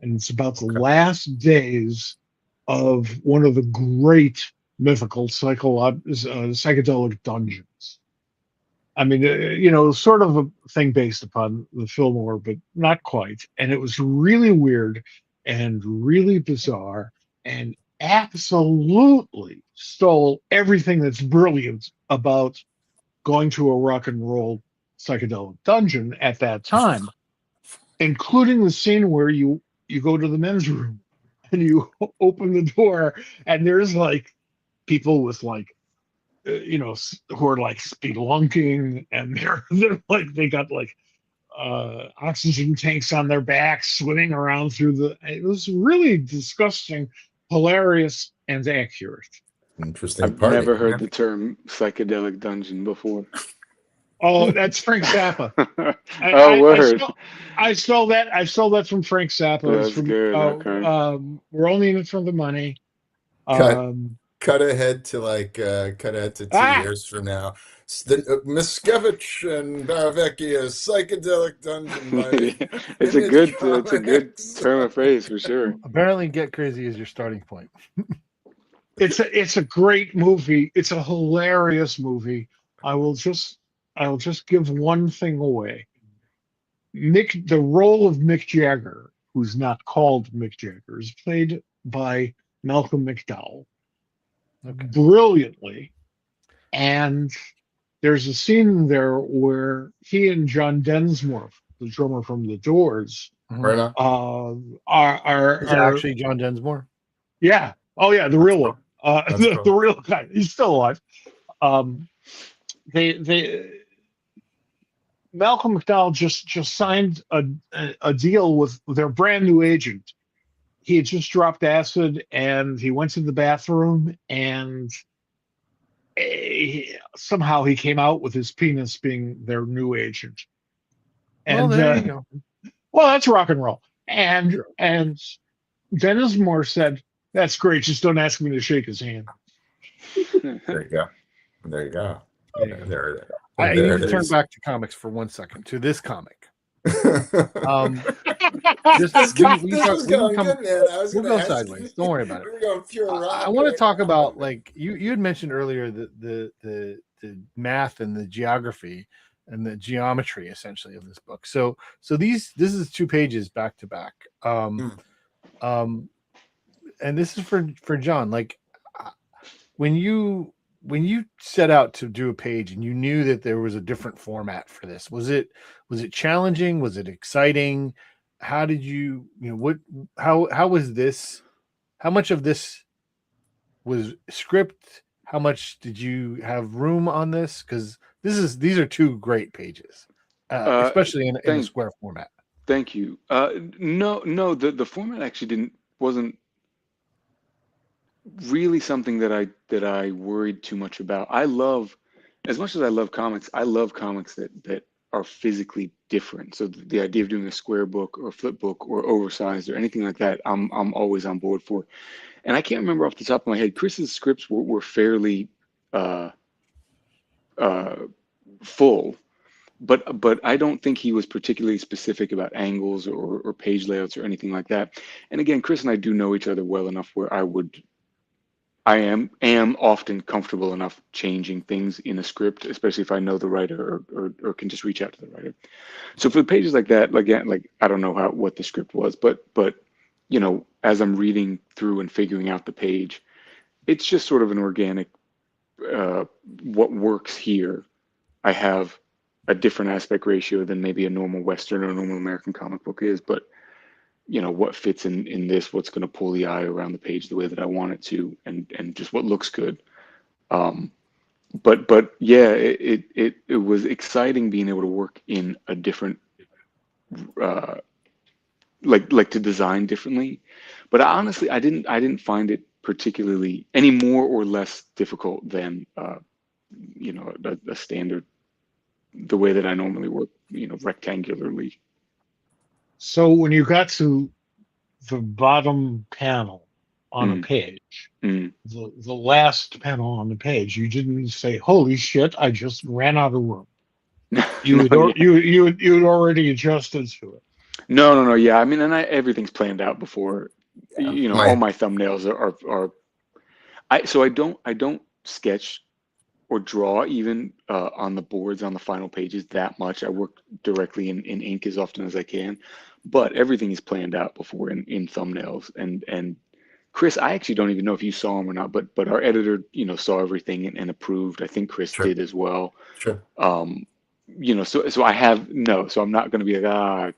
and it's about the last days of one of the great mythical psychedelic dungeons. I mean, sort of a thing based upon the Fillmore, but not quite. And it was really weird and really bizarre and absolutely stole everything that's brilliant about going to a rock and roll psychedelic dungeon at that time, including the scene where you go to the men's room and you open the door and there's like people with like who are like spelunking, and they're like they got like oxygen tanks on their backs, swimming around through the. It was really disgusting, hilarious, and accurate. Interesting I've party. never heard the term psychedelic dungeon before. Oh, that's Frank Zappa. Word. I stole that. I stole that from Frank Zappa. That's from, good. Okay. We're only in it for the money. Cut ahead to 2 years from now. Miskiewicz and Barravecchia psychedelic dungeon. It's a good term of phrase for sure. Apparently, Get Crazy is your starting point. It's a great movie. It's a hilarious movie. I will just give one thing away. The role of Mick Jagger, who's not called Mick Jagger, is played by Malcolm McDowell. Okay. Brilliantly. And there's a scene there where he and John Densmore, the drummer from The Doors, right are actually John Densmore. Yeah. Oh yeah, the real one. The real guy. He's still alive. They Malcolm McDowell just signed a deal with their brand new agent. He had just dropped acid and he went to the bathroom and somehow he came out with his penis being their new agent. And there you go. Well, that's rock and roll. And Dennis Moore said, "That's great. Just don't ask me to shake his hand." There you go. I need to turn back to comics for 1 second, to this comic. We'll go sideways. Don't worry about it. I want to talk about, like, you had mentioned earlier the math and the geography and the geometry essentially of this book. So this is 2 pages back to back. And this is for John. Like, when you set out to do a page and you knew that there was a different format for this, was it challenging? Was it exciting? How did how was this? How much of this was script? How much did you have room on this? Because these are 2 great pages, especially in a square format. Thank you. No, the format actually wasn't really something that I worried too much about. As much as I love comics that are physically different. So the idea of doing a square book or a flip book or oversized or anything like that, I'm always on board for. And I can't remember off the top of my head, Chris's scripts were fairly full, but I don't think he was particularly specific about angles or page layouts or anything like that. And again, Chris and I do know each other well enough where I am often comfortable enough changing things in a script, especially if I know the writer or can just reach out to the writer. So for pages like that, like I don't know what the script was, but as I'm reading through and figuring out the page, it's just sort of an organic. What works here, I have a different aspect ratio than maybe a normal Western or normal American comic book is, but what fits in this, what's going to pull the eye around the page the way that I want it to, and just what looks good. But yeah, it was exciting being able to work in a different, like to design differently. But honestly, I didn't find it particularly any more or less difficult than a standard, the way that I normally work, rectangularly. So when you got to the bottom panel on a Mm. page, Mm. the last panel on the page, you didn't say, "Holy shit! I just ran out of room." You had No, yeah. you'd already adjusted to it. No. Yeah, I mean, and everything's planned out before. Yeah. You know, all My my thumbnails are so I don't sketch or draw even on the boards on the final pages that much. I work directly in ink as often as I can, but everything is planned out before in thumbnails. And Chris, I actually don't even know if you saw him or not, but our editor, saw everything and approved. I think Chris sure, did as well. sure. So I have no, so I'm not going to be like,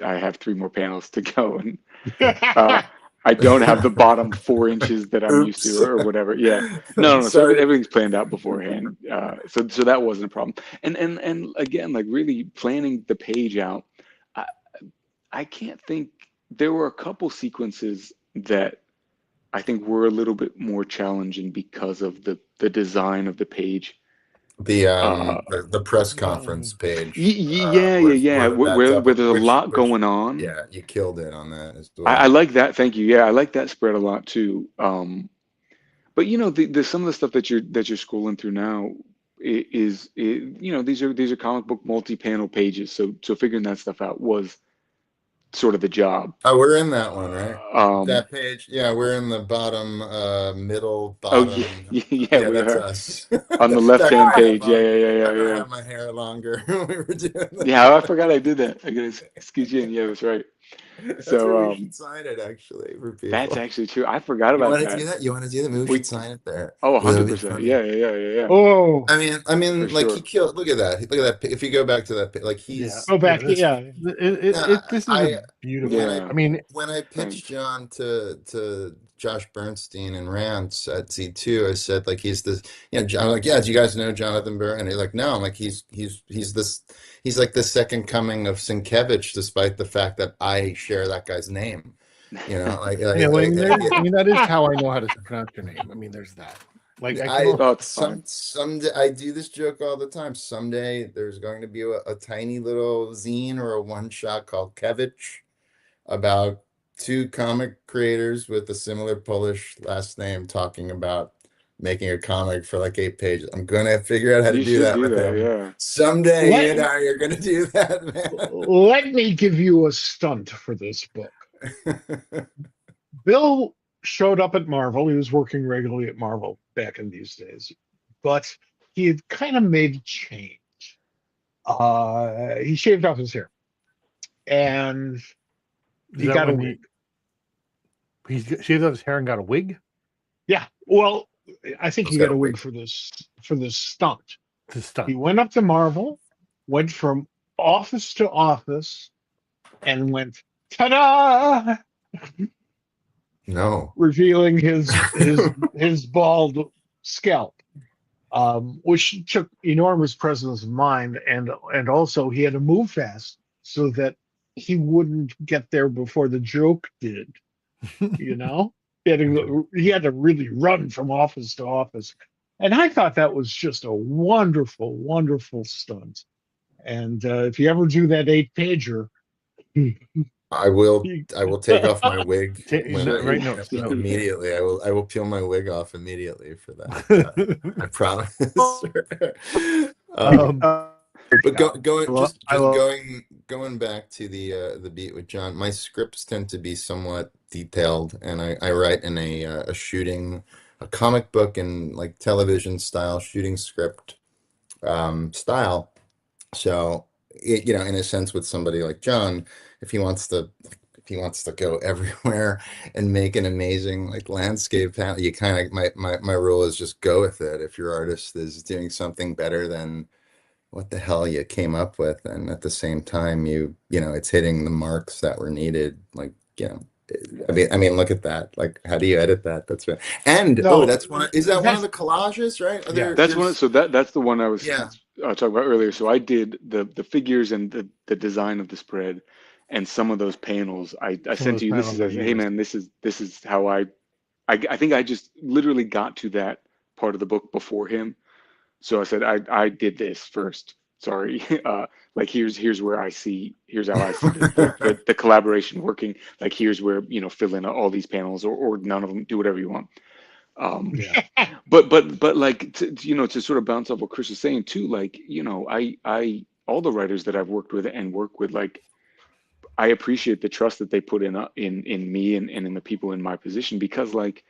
I have 3 more panels to go, and uh, I don't have the bottom 4 inches that I'm used to, Oops. or whatever. Yeah, no. So Sorry. everything's planned out beforehand. So that wasn't a problem. And again, like really planning the page out. I, I can't think. There were a couple sequences that I think were a little bit more challenging because of the design of the page. Uh, The press conference page, yeah. where that Where double, there's a lot which going on. yeah, you killed it on that as I well. like that. Thank you. Yeah, I like that spread a lot too. But the some of the stuff that you're scrolling through now these are comic book multi-panel pages. So figuring that stuff out was sort of the job. Oh, we're in that one, right? Um, That page, yeah, we're in the bottom, middle oh yeah, bottom. yeah, Yeah, we that's are us. on the Back left-hand when page. Yeah, I might yeah. have my hair longer when we were doing Yeah, I that. forgot I did that. I gotta excuse you. Yeah, that's right. That's where So we should sign it, actually, for that's people. actually true. I forgot You about want to do that. that? You want to do that? Maybe we should We sign it there. Oh, That'd be 100%. funny. Yeah. Oh, I For mean, like he sure. killed. Look at that. Look at that. If you go back to that, like Yeah, he's. go yeah. back. This Yeah, this is I a beautiful. when Yeah, I mean, I pitched thanks. John to Josh Bernstein and Rants at Z2, I said like he's this, John, I'm like, yeah, do you guys know Jonathan Burr? And he's like, no. I'm like, he's like the second coming of Sienkiewicz, despite the fact that I share that guy's name. yeah. Well, I mean, that is how I know how to pronounce your name. I mean, there's that. Like I can. Oh, it's fine. Someday I do this joke all the time. Someday there's going to be a tiny little zine or a one shot called Kevich about 2 comic creators with a similar Polish last name talking about making a comic for like 8 pages. I'm gonna figure out how to You do should that do with that. him. Yeah. Someday let you and I are gonna do that, let me give you a stunt for this book. man. Bill showed up at Marvel. He was working regularly at Marvel back in these days, but he had kind of made a change. He shaved off his hair and Is he that got a when wig. he shaved off his hair and got a wig Yeah, well, I think Bill's he got got a a wig wig. for this stunt. to stunt? He went up to Marvel, went from office to office, and went ta-da, No. revealing his bald scalp, which took enormous presence of mind, and also he had to move fast so that he wouldn't get there before the joke did. You know, he had to really run from office to office, and I thought that was just a wonderful, wonderful stunt. And if you ever do that 8 pager, I will you- take off my wig Right notes. immediately. I will peel my wig off immediately for that. I promise. um, But I love going back to the beat with John, my scripts tend to be somewhat detailed, and I write in a comic book and like television style shooting script style. So in a sense, with somebody like John, if he wants to go everywhere and make an amazing like landscape panel, you kind of my rule is just go with it. If your artist is doing something better than what the hell you came up with, and at the same time it's hitting the marks that were needed, like I mean look at that, like how do you edit that? That's right. And no, that's is that one of that's the collages, right? Yeah. That's one. So that's the one I was Yeah. talking about earlier. So I did the figures and the design of the spread, and some of those panels. I some of sent those to you. This is panels I hey used. man, this is how I think I just literally got to that part of the book before him. So I said I did this first, sorry, like here's where here's how I see the collaboration working. Like here's where, fill in all these panels, or none of them, do whatever you want. Yeah. But like, to sort of bounce off what Chris is saying too, like, I all the writers that I've worked with and work with, like, I appreciate the trust that they put in me and in the people in my position, because like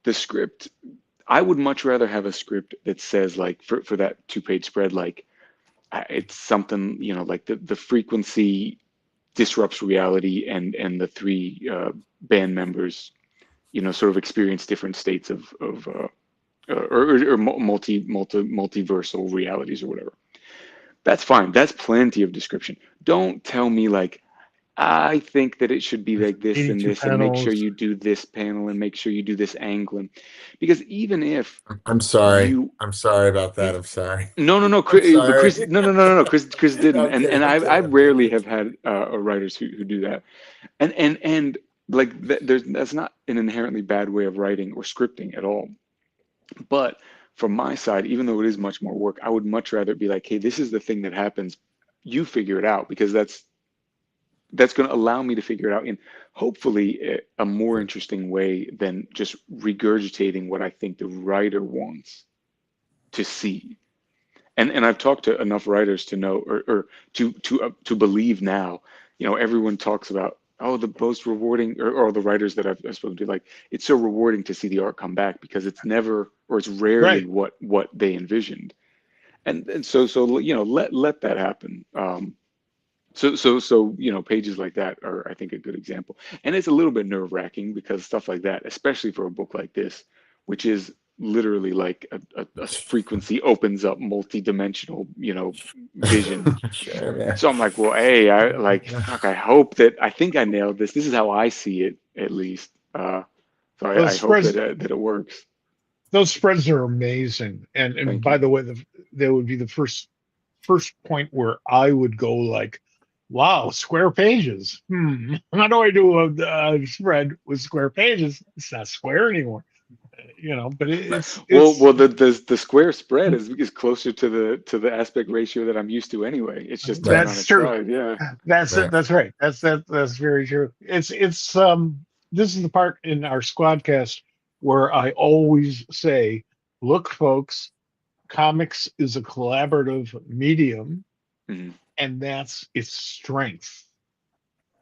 the script, I would much rather have a script that says, like, for that 2-page spread, like, it's something, like the frequency disrupts reality, and the three band members, sort of experience different states of or multiversal realities or whatever. That's fine. That's plenty of description. Don't tell me, like, I think that it should be like this and 82 this, and make sure panels. you do this panel, and make sure you do this angle. Because even if I'm sorry. you, I'm sorry about that. I'm sorry. no, I'm sorry. Chris, no, Chris didn't, I'm kidding, and I'm I kidding, I'm rarely kidding. have had writers who do that, and like that's not an inherently bad way of writing or scripting at all. But from my side, even though it is much more work, I would much rather be like, hey, this is the thing that happens. You figure it out, because that's going to allow me to figure it out in hopefully a more interesting way than just regurgitating what I think the writer wants to see. And I've talked to enough writers to know, or to believe now, everyone talks about, oh, the most rewarding, or the writers that I've spoken to, like, it's so rewarding to see the art come back, because it's never, or it's rarely Right. what they envisioned. And so let that happen. So pages like that are, I think, a good example. And it's a little bit nerve-wracking, because stuff like that, especially for a book like this, which is literally like a frequency opens up multi-dimensional, vision. Sure, man. So I'm like, well, hey, fuck, I think I nailed this. This is how I see it, at least. So I hope that it works. Those spreads are amazing. And Thank by you. the way, they would be the first point where I would go, like, wow, square pages. How do I do a spread with square pages? It's not square anymore. But it's Well, the square spread is closer to the aspect ratio that I'm used to anyway. It's just turned on that's its true. side. Yeah. That's Right. it. That's right. That's very true. It's this is the part in our SquadCast where I always say, look, folks, comics is a collaborative medium, Mhm. and that's its strength.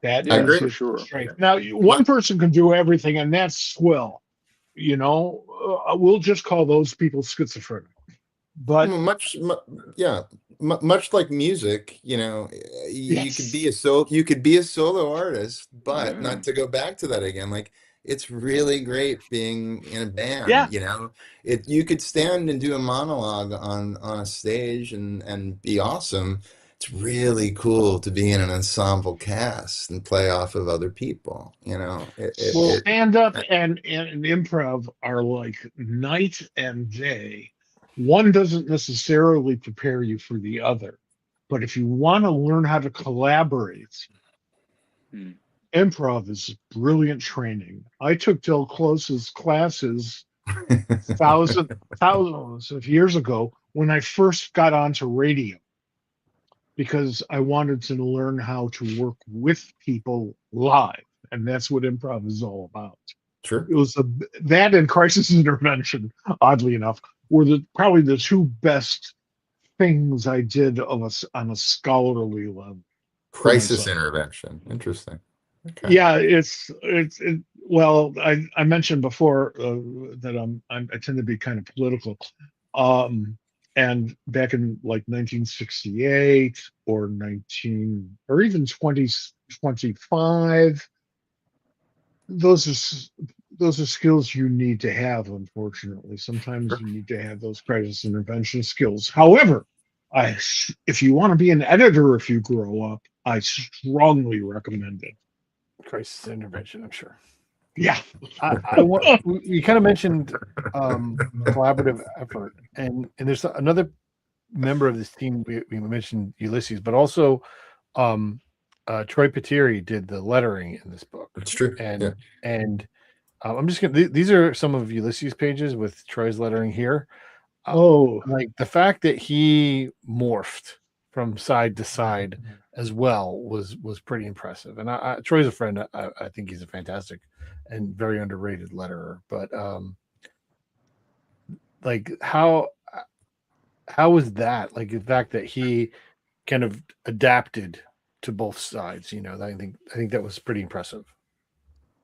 That I is agree. For its sure. strength. Now, one person can do everything, and that's swell. We'll just call those people schizophrenic. But Yeah, much like music, you could be yes, you could be a solo artist, but Yeah. not to go back to that again. Like, it's really great being in a yeah. band, you could stand and do a monologue on a stage and be awesome. It's really cool to be in an ensemble cast and play off of other people, Well, it stand up and improv are like night and day. One doesn't necessarily prepare you for the other. But if you want to learn how to collaborate, Mm. improv is brilliant training. I took Del Close's classes thousands of years ago when I first got onto radio, because I wanted to learn how to work with people live. And that's what improv is all about. Sure. It was that and crisis intervention, oddly enough, were probably the two best things I did on a scholarly level for Crisis myself. intervention. Interesting. Okay. Yeah, well, I mentioned before that I tend to be kind of political, and back in like 1968 or even 2025, those are skills you need to have. Unfortunately, sometimes Sure. you need to have those crisis intervention skills. However, if you want to be an editor, if you grow up, I strongly recommend it. Crisis intervention, I'm sure. Yeah. I want. You kind of mentioned collaborative effort, and there's another member of this team. We mentioned Ulysses, but also Troy Patiri did the lettering in this book. It's true. And Yeah. I'm just gonna. These are some of Ulysses' pages with Troy's lettering here. Oh, Like the fact that he morphed from side to side as well was pretty impressive. And Troy's a friend. I think he's a fantastic and very underrated letterer. But like how was that? Like the fact that he kind of adapted to both sides. You know, I think that was pretty impressive.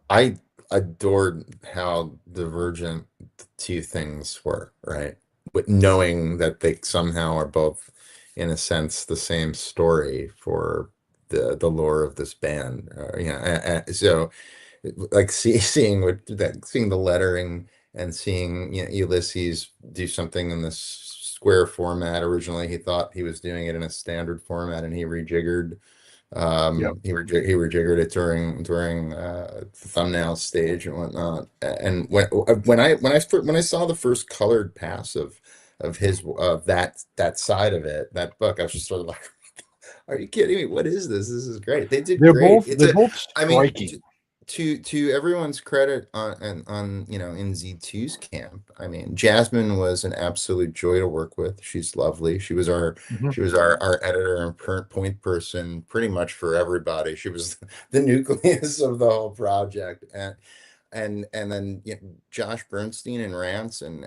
I adored how divergent the two things were, right? But knowing that they somehow are both, in a sense, the same story for the lore of this band. So like seeing seeing the lettering and seeing, you know, Ulysses do something in this square format. Originally, he thought he was doing it in a standard format, and he rejiggered. Yep. He rejiggered it during the thumbnail stage and whatnot. And when I saw the first colored pass of his that side of it, that book, I was just sort of like, "Are you kidding me? What is this? This is great. They did great. They're both I mean, striking. to everyone's credit on you know, in Z2's camp, I mean, Jasmine was an absolute joy to work with. She's lovely. She was our Mhm. our editor and point person pretty much for everybody. She was the nucleus of the whole project. And then, you know, Josh Bernstein and Rance and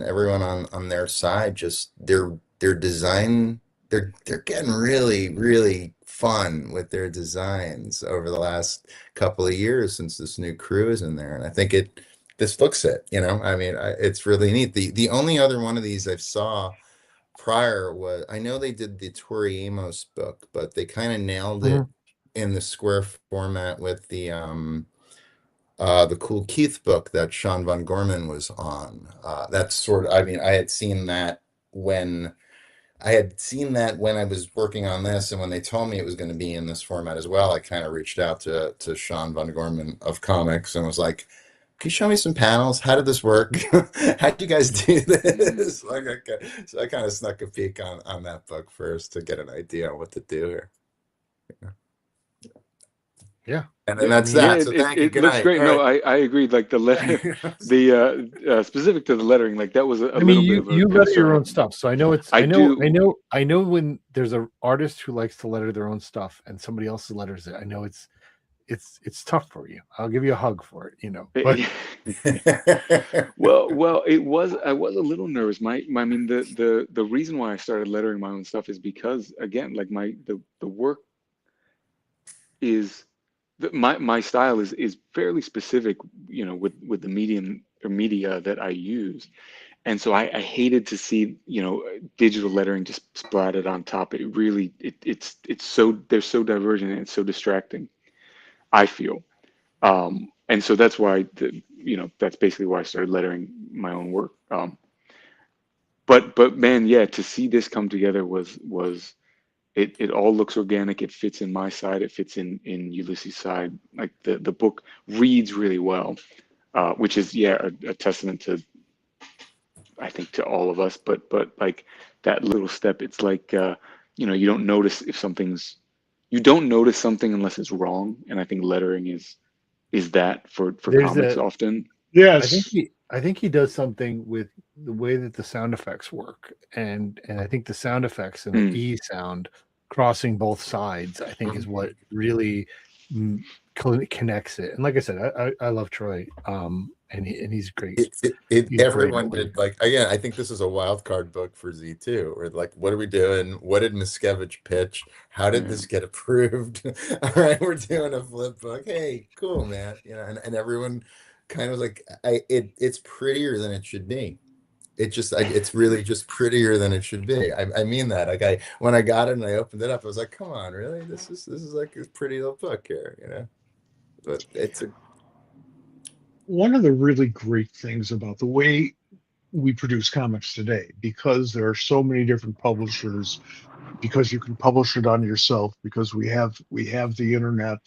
everyone on their side, just their design, they're getting really fun with their designs over the last couple of years since this new crew is in there. And I think this looks it, you know. I mean, it's really neat. The only other one of these I saw prior was, I know they did the Tori Amos book, but they kind of nailed it in the square format with the Cool Keith book that Sean Von Gorman was on. That's sort of, I mean, I had seen that when I was working on this, and when they told me it was going to be in this format as well, I kind of reached out to Sean Von Gorman of comics and was like, "Can you show me some panels? How did this work? How did you guys do this?" Like, okay. So I kind of snuck a peek on that book first to get an idea on what to do here. Yeah. And then that's that. So thank you. It Good looks night. great. All No, right. I agree. Like the specific to the lettering, like that was a I mean, little bit of a you letter your concern. own stuff, so I know it's. I do. I know when there's an artist who likes to letter their own stuff and somebody else letters it. I know it's tough for you. I'll give you a hug for it, you know. But Well, it was. I was a little nervous. I mean, the reason why I started lettering my own stuff is because, again, like the work is my style is fairly specific, you know, with the medium or media that I use. And so I hated to see, you know, digital lettering just splattered on top. It really, it's so, they're so divergent and it's so distracting, I feel. And so that's why, you know, that's basically why I started lettering my own work. But man, yeah, to see this come together was it all looks organic. It fits in my side. It fits in Ulysses' side. Like the book reads really well, which is, yeah, a testament to, I think, to all of us. But like that little step, it's like, you know, you don't notice something unless it's wrong. And I think lettering is that for there's comics often. Yes. I think he does something with the way that the sound effects work, and I think the sound effects and the E sound crossing both sides, I think, is what really connects it. And like I said, I love Troy, and he's great. Everyone did, like, again, I think this is a wild card book for Z2. We're like, what are we doing? What did Miskiewicz pitch? How did this get approved? All right, we're doing a flip book. Hey, cool, man. You know, and everyone kind of was like, it's prettier than it should be. It's really just prettier than it should be. I mean that. Like, when I got it and I opened it up, I was like, come on, really? This is like a pretty little book here, you know? But it's one of the really great things about the way we produce comics today, because there are so many different publishers, because you can publish it on yourself, because we have the internet,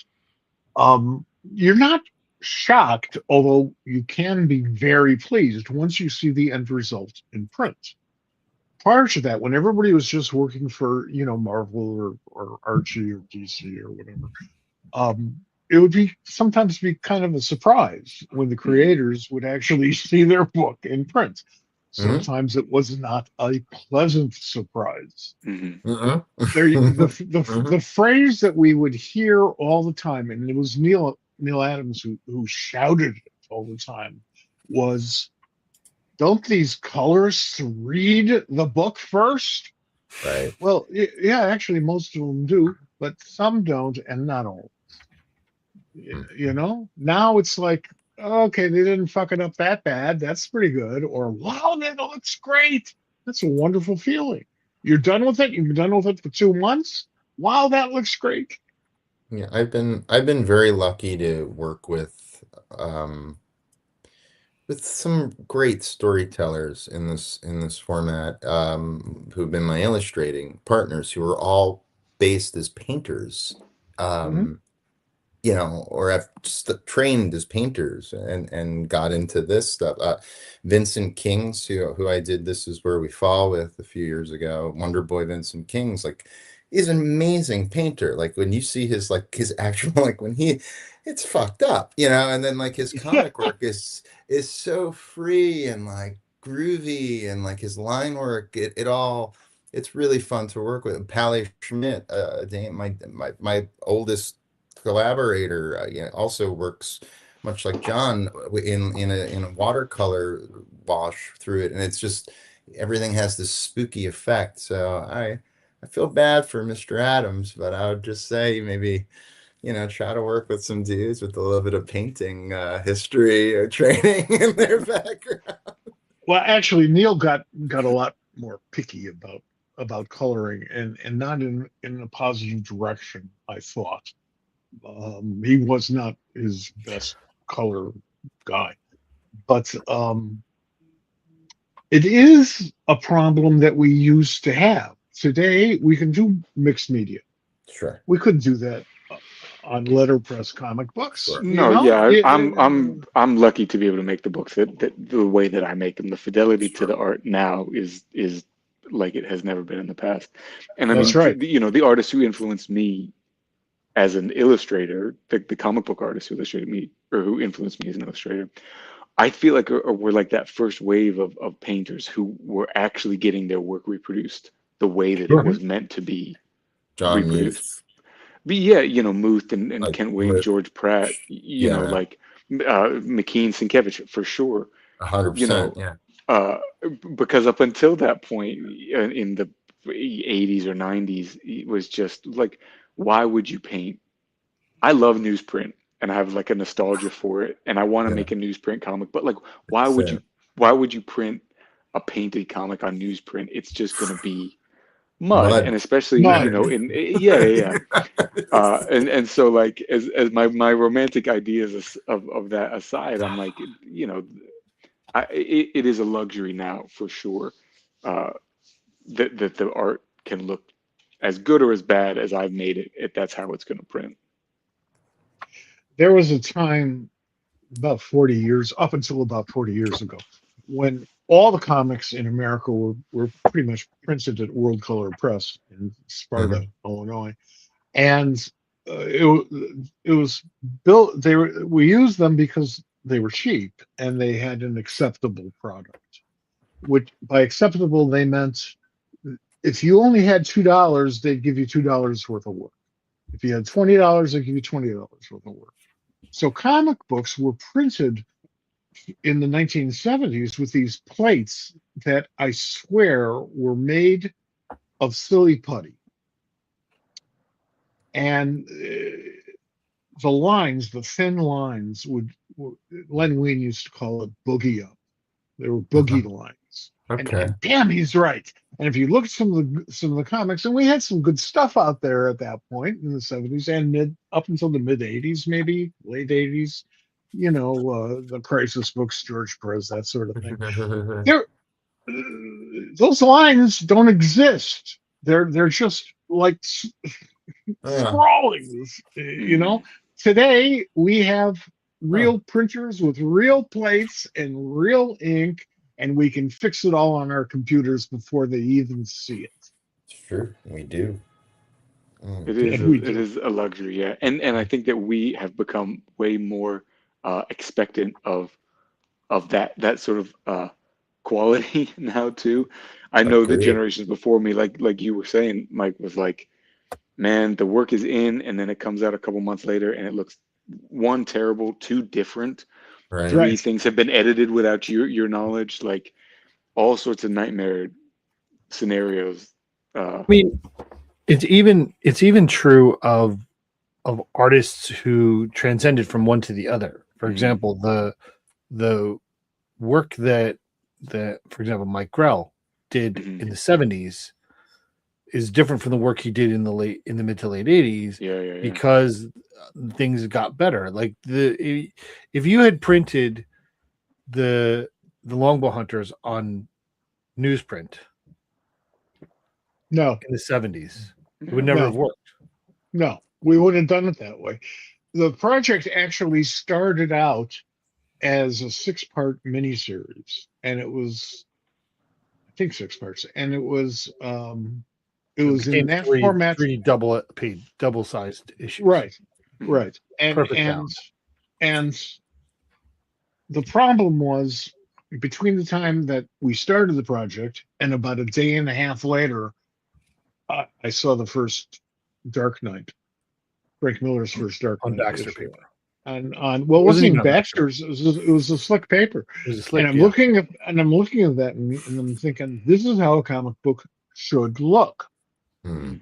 you're not shocked, although you can be very pleased once you see the end result in print. Prior to that, when everybody was just working for, you know, Marvel or Archie or DC or whatever, it would sometimes be kind of a surprise when the creators would actually see their book in print. Sometimes it was not a pleasant surprise. Mm-hmm. The phrase that we would hear all the time, and it was Neil Adams who shouted it all the time, was, "Don't these colorists read the book first?" Right. Well, yeah, actually, most of them do, but some don't, and not all. You know, now it's like, okay, they didn't fuck it up that bad. That's pretty good. Or, wow, that looks great. That's a wonderful feeling. You're done with it. You've been done with it for 2 months. Wow, that looks great. Yeah, I've been very lucky to work um with some great storytellers in this format, who've been my illustrating partners, who are all based as painters. Mhm. Um, or have just trained as painters and got into this stuff. Vincent King's, who I did This Is Where We Fall with a few years ago. Wonder Boy Vincent King's, like, he's an amazing painter. Like, when you see his actual, like, it's fucked up, and then, like, his comic work is so free and, like, groovy, and, like, his line work, it all, it's really fun to work with. Pally Schmidt, my oldest collaborator, also works much like John in a watercolor wash through it, and it's just, everything has this spooky effect. So I feel bad for Mr. Adams, but I would just say, maybe, try to work with some dudes with a little bit of painting history or training in their background. Well, actually, Neil got a lot more picky about coloring, and not in a positive direction, I thought. He was not his best color guy, but it is a problem that we used to have. Today, we can do mixed media. Sure. We couldn't do that on letterpress comic books. Sure. No, yeah, I'm lucky to be able to make the books that the way that I make them. The fidelity to the art now is like it has never been in the past. And I That's mean, right. the artists who influenced me as an illustrator, the comic book artists who illustrated me, or who influenced me as an illustrator, I feel like we're like that first wave of painters who were actually getting their work reproduced the way that it Sure. was meant to be John reproduced. Muth. But yeah, Muth and Like, Kent Wayne, George Pratt, Yeah, like McKean, Sienkiewicz, for sure. 100%. Yeah. Uh, because up until that point in the 80s or 90s, it was just like, why would you paint? I love newsprint, and I have like a nostalgia for it, and I want to Yeah. make a newsprint comic, but like, why would Same. you print a painted comic on newsprint? It's just going to be mud, and especially Mud. yeah. And so, like, as my romantic ideas of that aside, I'm like, it is a luxury now for sure, that the art can look as good or as bad as I've made it. That's how it's going to print. There was a time about 40 years, up until about 40 years ago, when all the comics in America were pretty much printed at World Color Press in Sparta, Illinois, and it was built. We used them because they were cheap and they had an acceptable product. Which, by acceptable, they meant if you only had $2, they'd give you $2 worth of work. If you had $20, they'd give you $20 worth of work. So comic books were printed in the 1970s with these plates that I swear were made of silly putty. And the lines, the thin lines, Len Wein used to call it boogie up. They were boogie lines. Okay. And damn, he's right. And if you look at some of the comics, and we had some good stuff out there at that point in the 70s and up until the mid 80s, maybe late 80s, the Crisis books, George Perez, that sort of thing. Those lines don't exist. They're just like scrawling. Today we have real printers with real plates and real ink, and we can fix it all on our computers before they even see it. Sure, we do. It is a luxury, yeah, and I think that we have become way more expectant of that sort of quality now too. I know the Agreed. generations before me, like you were saying, Mike, was like, man, the work is in, and then it comes out a couple months later, and it looks one terrible, two different, Right. three Right. things have been edited without your knowledge, like all sorts of nightmare scenarios. I mean, it's even true of artists who transcended from one to the other. For Mhm. example, the work that for example Mike Grell did Mhm. in the 70s is different from the work he did in the mid to late 80s Yeah. because things got better. Like if you had printed the Longbow Hunters on newsprint No, in the 70s, it Yeah. would never No. have worked. no, we wouldn't have done it that way. The project actually started out as a 6-part miniseries, and it was, I think, 6 parts, and it was in became that three format. double sized issues. Right, Mhm. right, Perfect and the problem was, between the time that we started the project and about a day and a half later, I saw the first Dark Knight, Frank Miller's first Dark on Knight Baxter issue. paper. On well, it Wasn't wasn't even even on Baxter. Baxter's. It was a slick paper. It was a slick. And I'm Yeah. looking at that, and I'm thinking, this is how a comic book should look. Hmm.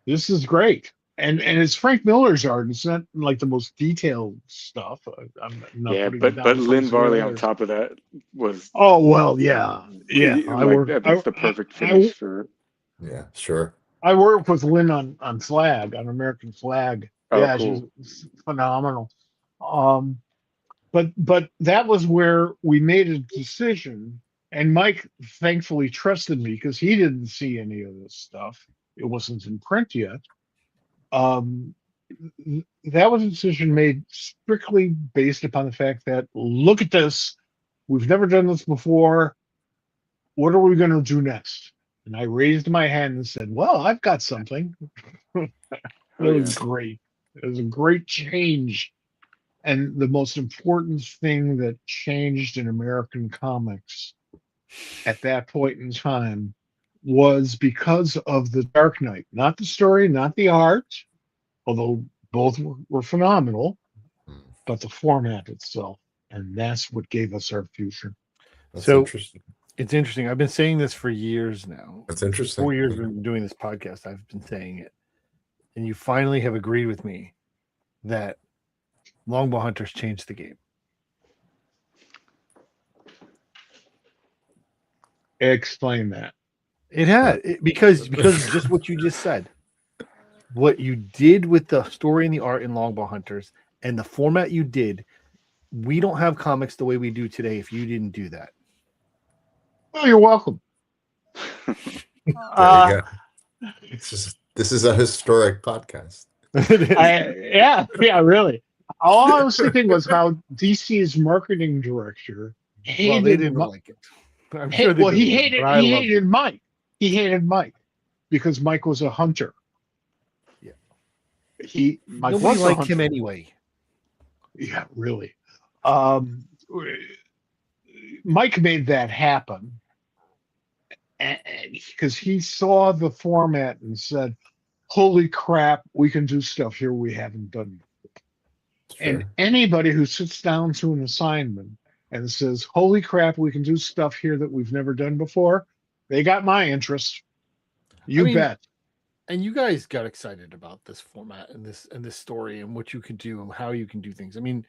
This is great. And it's Frank Miller's art. It's not like the most detailed stuff. I'm not Yeah, putting it but down as Lynn the Varley on writer. top of that was Oh well, yeah. I like work. that's the perfect finish for. Yeah, sure. I worked with Lynn on Flag, on American Flag. Oh, Yeah, cool. she's phenomenal. But that was where we made a decision, and Mike thankfully trusted me because he didn't see any of this stuff. It wasn't in print yet. That was a decision made strictly based upon the fact that, look at this, we've never done this before. What are we going to do next? And I raised my hand and said, well, I've got something. It Oh, was yeah. great. It was a great change. And the most important thing that changed in American comics at that point in time was because of the Dark Knight. Not the story, not the art, although both were phenomenal, Hmm. but the format itself. And that's what gave us our future. That's So- interesting. It's interesting. I've been saying this for years now. That's interesting. 4 years we've been doing this podcast. I've been saying it, and you finally have agreed with me that Longbow Hunters changed the game. Explain that. It had because just what you just said, what you did with the story and the art in Longbow Hunters and the format you did. We don't have comics the way we do today if you didn't do that. Well, you're welcome. There you go. This is a historic podcast. Yeah, really. All I was thinking was how DC's marketing director hated Well, they didn't Mi- like it. I'm sure they well, he didn't, hated but I he loved hated it. Mike. He hated Mike because Mike was a hunter. Yeah. Mike Nobody was a liked hunter. him anyway. Yeah, really. Mike made that happen because he saw the format and said, holy crap, we can do stuff here we haven't done. And Sure. anybody who sits down to an assignment and says, holy crap, we can do stuff here that we've never done before, they got my interest. You bet. And you guys got excited about this format and this story and what you could do and how you can do things. I mean,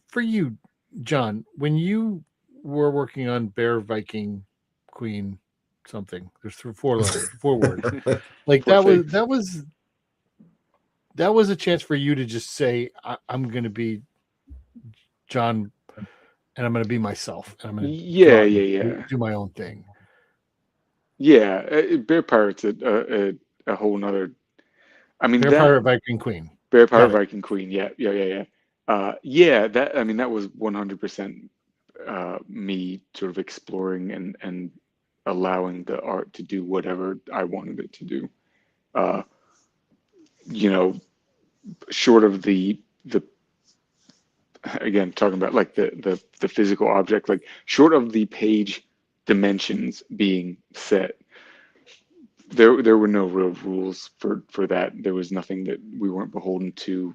for you, John, when you were working on Bear Viking Queen something, there's 4 letters, 4 words. Like Four that was a chance for you to just say, I'm going to be John and I'm going to be myself and I'm going to Yeah. do my own thing. Yeah, Bear Pirate's a whole nother. I mean, Bear Pirate Viking Queen. Bear Pirate Got it. Viking Queen. Yeah. That was 100% me sort of exploring and allowing the art to do whatever I wanted it to do. Short of the again, talking about like the physical object, like short of the page dimensions being set, there were no real rules for that. There was nothing that we weren't beholden to.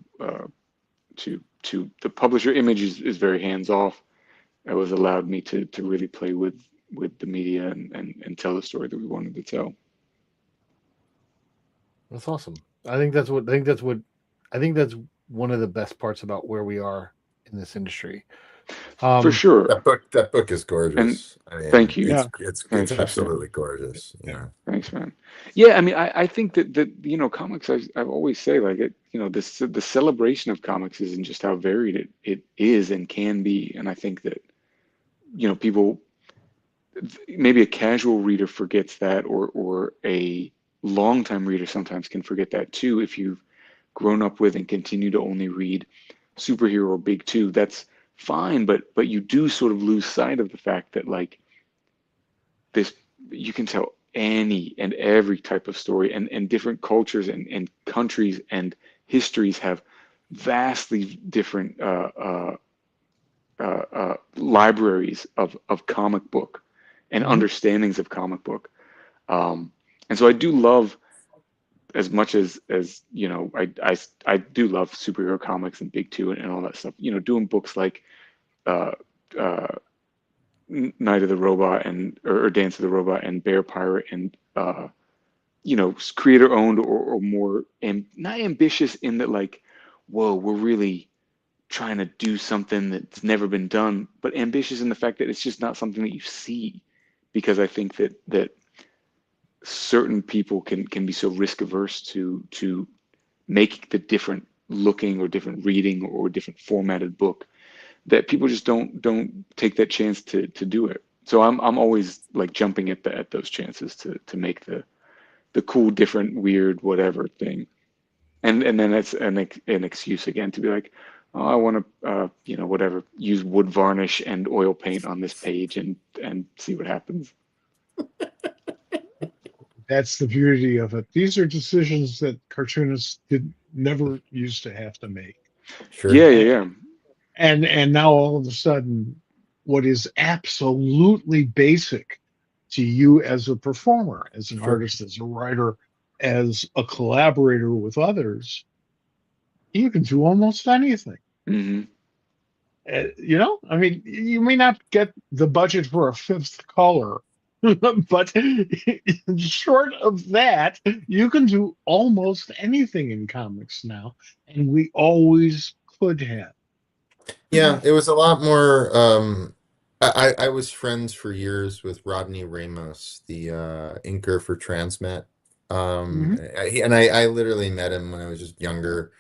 To the publisher image is very hands off. It was allowed me to really play with the media and tell the story that we wanted to tell. That's awesome. I think that's one of the best parts about where we are in this industry. For sure. That book is gorgeous. And thank you. It's Thanks, absolutely gorgeous. Yeah. Thanks, man. Yeah, I mean, I think that comics. I've always say like it. The celebration of comics isn't just how varied it is and can be. And I think that people, maybe a casual reader forgets that, or a longtime reader sometimes can forget that too. If you've grown up with and continue to only read superhero or big two, that's fine, but you do sort of lose sight of the fact that like this, you can tell any and every type of story, and different cultures and countries and histories have vastly different libraries of comic book and understandings of comic book. And so I do love, as much as I do love superhero comics and big two and all that stuff, doing books like Night of the Robot or Dance of the Robot and Bear Pirate and creator owned or more not ambitious in that like, whoa, we're really trying to do something that's never been done, but ambitious in the fact that it's just not something that you see, because I think that certain people can be so risk averse to make the different looking or different reading or different formatted book, that people just don't take that chance to do it. So I'm always like jumping at those chances to make the cool, different, weird, whatever thing, and then it's an excuse again to be like, oh, I want to whatever, use wood varnish and oil paint on this page and see what happens. That's the beauty of it. These are decisions that cartoonists never used to have to make. Sure. Yeah. And now all of a sudden, what is absolutely basic to you as a performer, as an artist, as a writer, as a collaborator with others, you can do almost anything. Mm-hmm. I mean, you may not get the budget for a fifth color, but short of that, you can do almost anything in comics now, and we always could have. Yeah, it was a lot more. I was friends for years with Rodney Ramos, the inker for Transmet. I literally met him when I was just younger,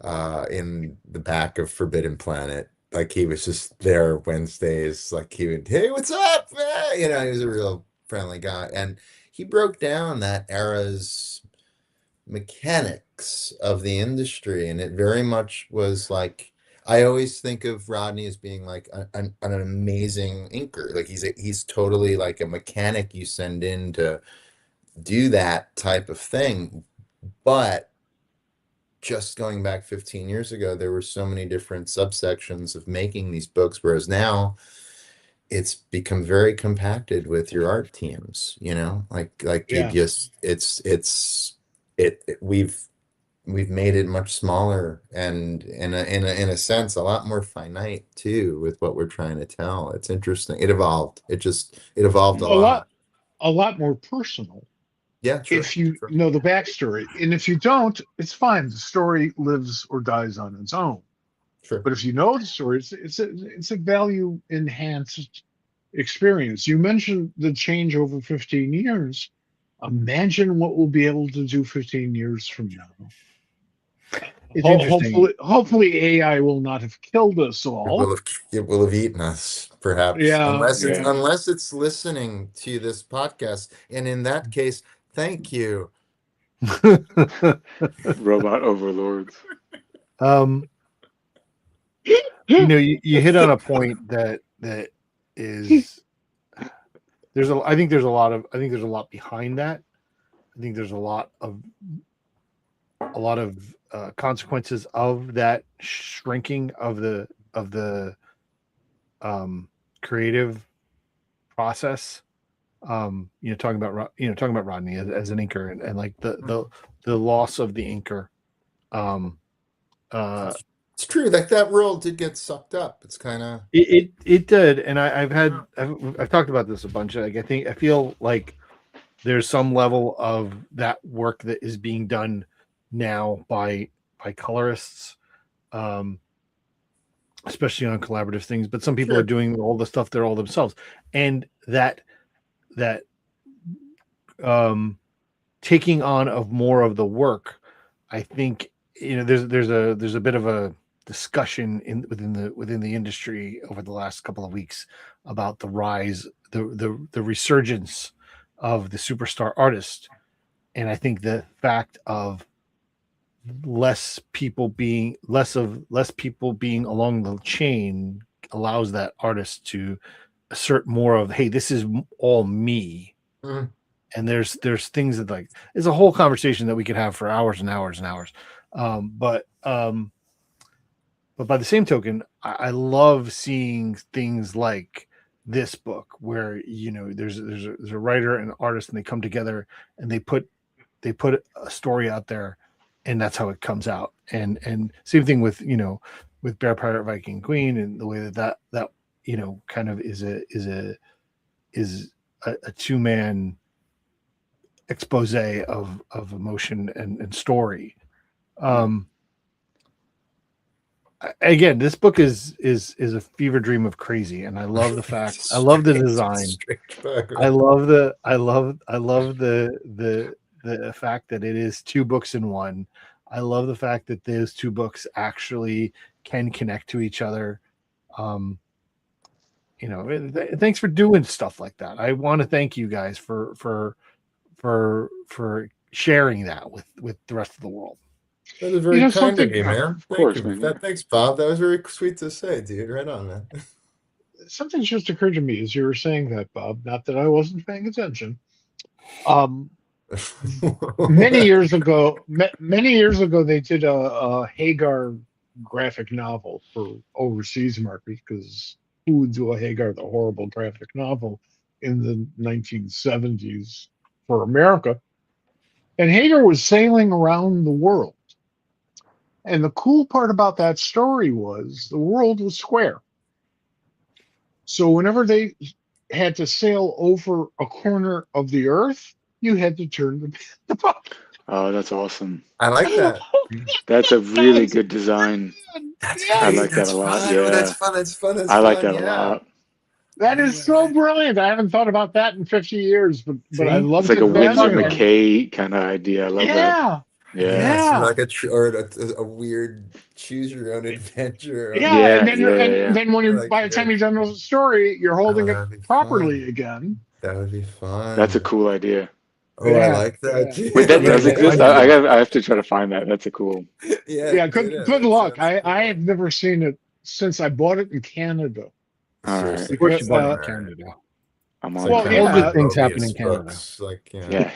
in the back of Forbidden Planet. Like he was just there Wednesdays. Like he would, hey, what's up, man? He was a real friendly guy, and he broke down that era's mechanics of the industry, and it very much was like, I always think of Rodney as being like an amazing inker. Like he's totally like a mechanic you send in to do that type of thing. But just going back 15 years ago, there were so many different subsections of making these books, whereas now it's become very compacted with your art teams, you just, we've made it much smaller, and in a sense a lot more finite too with what we're trying to tell. It's interesting. It evolved a lot. A lot more personal. Yeah, sure, if you know the backstory, and if you don't, it's fine. The story lives or dies on its own. Sure. But if you know the story, it's a value enhanced experience. You mentioned the change over 15 years. Imagine what we'll be able to do 15 years from now. Hopefully AI will not have killed us all. It will have eaten us, perhaps. Yeah, unless it's listening to this podcast, and in that case, thank you. Robot overlords. You hit on a point that is, I think there's a lot behind that. I think there's a lot of consequences of that shrinking of the creative process. Talking about Rodney as an inker and like the loss of the inker. It's true that role did get sucked up. It's kind of it did, and I've talked about this a bunch. Like I feel like there's some level of that work that is being done now by colorists, especially on collaborative things. But some people are doing all the stuff they're all themselves, and that taking on of more of the work. I think there's a bit of a discussion within the industry over the last couple of weeks about the rise, the resurgence of the superstar artist, and I think the fact of less people being along the chain allows that artist to assert more of, hey, this is all me. Mm. And there's things that, like, it's a whole conversation that we could have for hours and hours and hours. But by the same token, I love seeing things like this book where there's a writer and an artist, and they come together and they put a story out there, and that's how it comes out. And same thing with Bear, Pirate, Viking, Queen, and the way that kind of is a two-man expose of emotion and story. Again, this book is a fever dream of crazy, and I love the fact. I love the design. I love the fact that it is two books in one. I love the fact that those two books actually can connect to each other. Thanks for doing stuff like that. I want to thank you guys for sharing that with the rest of the world. That is very kind of you, man. Of course, man. Thanks, Bob. That was very sweet to say, dude. Right on, man. Something just occurred to me as you were saying that, Bob. Not that I wasn't paying attention. Many years ago, they did a Hagar graphic novel for overseas market, because who would do a Hagar the Horrible graphic novel in the 1970s for America? And Hagar was sailing around the world. And the cool part about that story was the world was square. So whenever they had to sail over a corner of the earth, you had to turn the book. Oh, that's awesome. I like that. That's a really good design. I like that a lot. Fun. Yeah, That's fun. I like that a lot. That is so brilliant. I haven't thought about that in 50 years, but I love it. It's like a Winsor McKay kind of idea. I love that. Yeah. It's like a weird choose your own adventure. And then when you're, by the time you're done with the story, you're holding it properly again. That would be fun. That's a cool idea. Oh, I like that. Yeah. Wait, that does exist? I have to try to find that. That's a cool. Good luck. I have never seen it since I bought it in Canada. All right. Of course you bought it in Canada. I'm on. All good things happen in Canada. Yeah.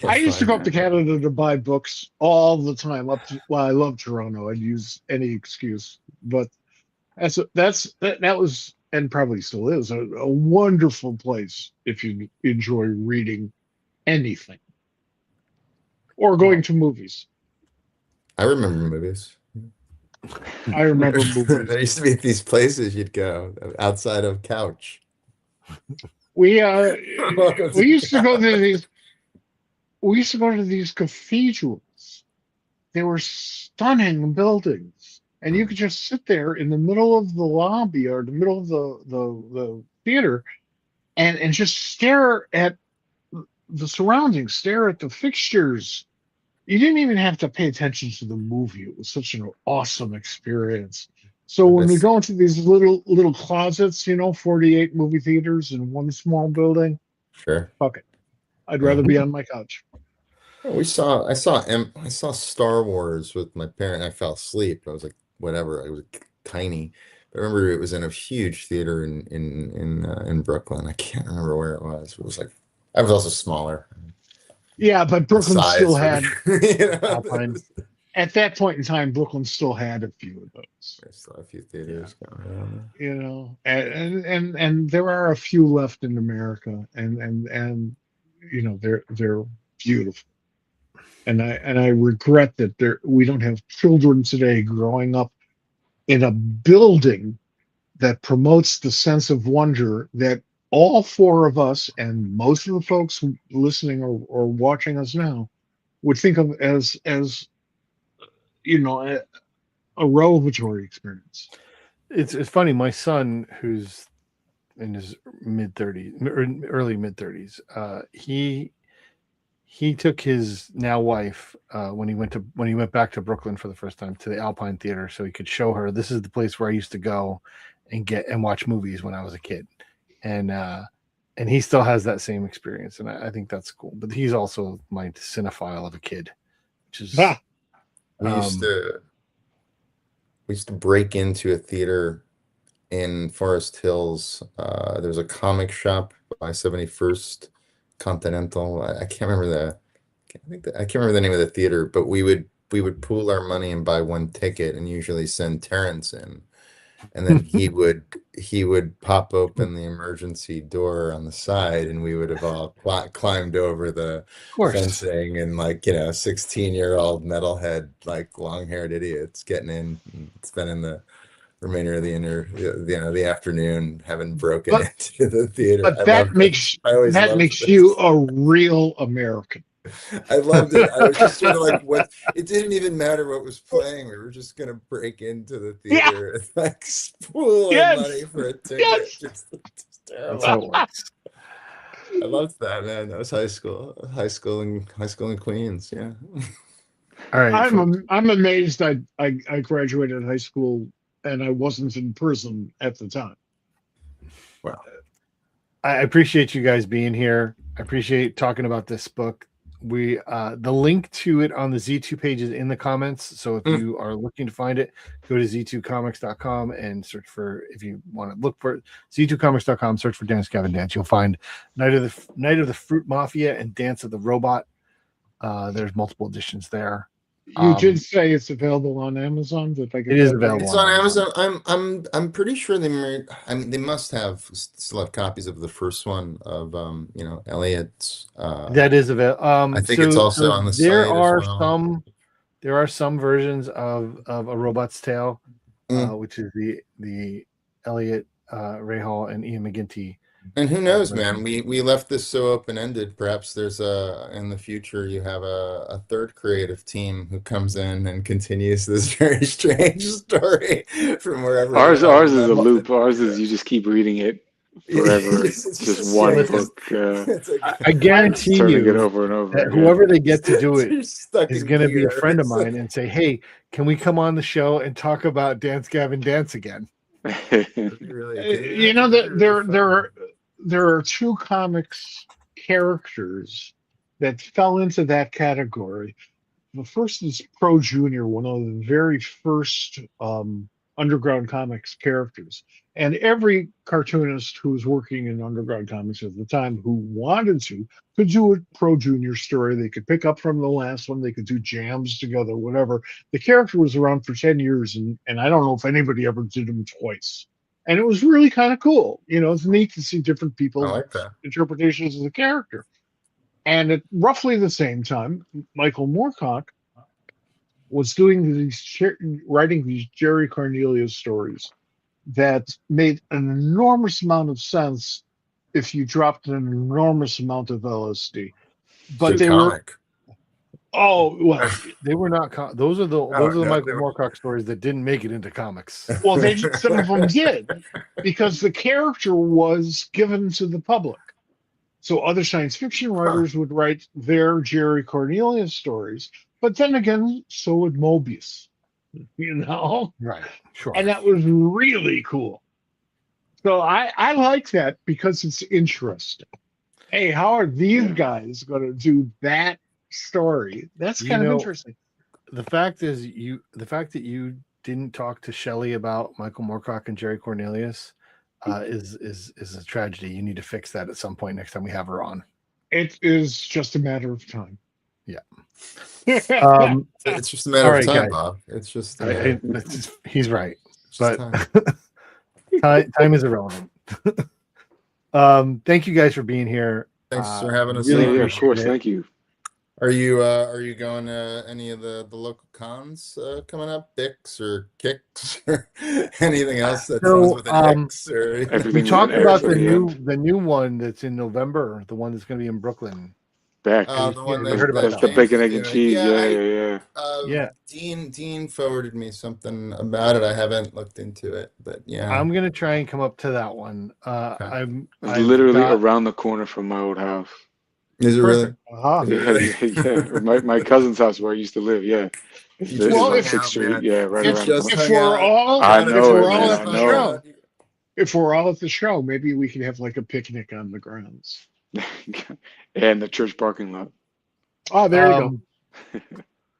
I used to go up to Canada to buy books all the time. I love Toronto. I'd use any excuse, but that was, and probably still is, a wonderful place if you enjoy reading anything or going to movies. I remember movies. I remember movies. There used to be these places you'd go outside of Couch. We used to go to these. We used to go to these cathedrals. They were stunning buildings, and you could just sit there in the middle of the lobby or the middle of the theater, and just stare at the surroundings, stare at the fixtures. You didn't even have to pay attention to the movie. It was such an awesome experience. So when we go into these little closets, 48 movie theaters in one small building, sure, fuck it. I'd rather be on my couch. I saw Star Wars with my parent. I fell asleep. I was like, whatever. I was tiny. I remember it was in a huge theater in Brooklyn. I can't remember where it was. It was like, I was also smaller. Yeah, but Brooklyn still had. at that point in time, Brooklyn still had a few of those. There's still a few theaters going on. You know, and there are a few left in America, and you know they're beautiful. And I regret that we don't have children today growing up in a building that promotes the sense of wonder that all four of us and most of the folks listening or watching us now would think of as you know a revelatory experience. It's funny. My son, who's in his mid-30s, early mid-30s, he took his now wife when he went back to Brooklyn for the first time to the Alpine Theater, so he could show her this is the place where I used to go and watch movies when I was a kid, and he still has that same experience, and I think that's cool. But he's also my cinephile of a kid, which is we used to break into a theater in Forest Hills. There's a comic shop by 71st Continental. I can't remember I can't remember the name of the theater, but we would pool our money and buy one ticket and usually send Terrence in. And then he would pop open the emergency door on the side, and we would have all climbed over the fencing, and 16-year-old metalhead, like long-haired idiots getting in and spending the remainder of the afternoon having broken into the theater. But that makes you a real American. I loved it. I was just sort of like, what? It didn't even matter what was playing. We were just gonna break into the theater and like spool our money for a ticket. Yes. Just terrible. That's how it works. I loved that, man. That was high school in Queens. Yeah. All right. I'm amazed. I graduated high school and I wasn't in prison at the time. Well, I appreciate you guys being here. I appreciate talking about this book. We the link to it on the Z2 page is in the comments. So if you are looking to find it, go to z2comics.com and search for, if you want to look for it, z2comics.com, search for Dance Gavin Dance. You'll find Night of the Fruit Mafia and Dance of the Robot. There's multiple editions there. You did say it's available on Amazon. It is available. It's on Amazon. I'm pretty sure they must still have copies of the first one of Elliot's. That is available. I think it's also on the site as well. There are some versions of A Robot's Tale, which is the Elliot Rahal and Ian McGinty. And who knows, man? We left this so open-ended. Perhaps there's in the future you have a third creative team who comes in and continues this very strange story from wherever. Ours is a loop. Ours is you just keep reading it forever. It's just one book. I guarantee you it over and over. That whoever they get to do it is going to be a friend of mine and say, "Hey, can we come on the show and talk about Dance Gavin Dance again?" You know that there are two comics characters that fell into that category. The first is Pro Junior, one of the very first Underground Comics characters. And every cartoonist who was working in Underground Comics at the time who wanted to could do a Pro Junior story. They could pick up from the last one. They could do jams together, whatever. The character was around for 10 years, and I don't know if anybody ever did them twice. And it was really kind of cool. You know, it's neat to see different people's interpretations of the character. And at roughly the same time, Michael Moorcock was writing these Jerry Cornelius stories that made an enormous amount of sense if you dropped an enormous amount of LSD. But they were they were not. Those are the Michael Moorcock stories that didn't make it into comics. Well, some of them did, because the character was given to the public. So other science fiction writers would write their Jerry Cornelius stories, but then again, so would Mobius. You know, right? Sure. And that was really cool. So I like that because it's interesting. Hey, how are these guys going to do that story? That's kind of interesting. The fact that you didn't talk to Shelley about Michael Moorcock and Jerry Cornelius is a tragedy. You need to fix that at some point next time we have her on. It is just a matter of time. It's just a matter all of right, time, guys. Bob. It's just, he's right, it's just but time is irrelevant. Thank you guys for being here. Thanks for having us. Really on. Yeah, of appreciate course. it. Thank you. Are you going to any of the local cons coming up? Bix or Kicks or anything else that sounds with an X? Or Everything We with talked an about X at the end. the new one that's in November, the one that's going to be in Brooklyn. Back. the one I that, heard about that that The one. bacon, egg, and James- cheese. yeah, Yeah. Yeah. Dean forwarded me something about it. I haven't looked into it, but yeah. I'm going to try and come up to that one. Okay. It's literally around the corner from my old house. Is it really? Yeah. My cousin's house where I used to live. Yeah. You It's Well, just if- hung 6th out, Street. man. Yeah, right You around the just corner. if hung we're out. all, I if know we're it, all man, at I the know show, if we're all at the show, maybe we can have like a picnic on the grounds. And the church parking lot. Oh, there you go.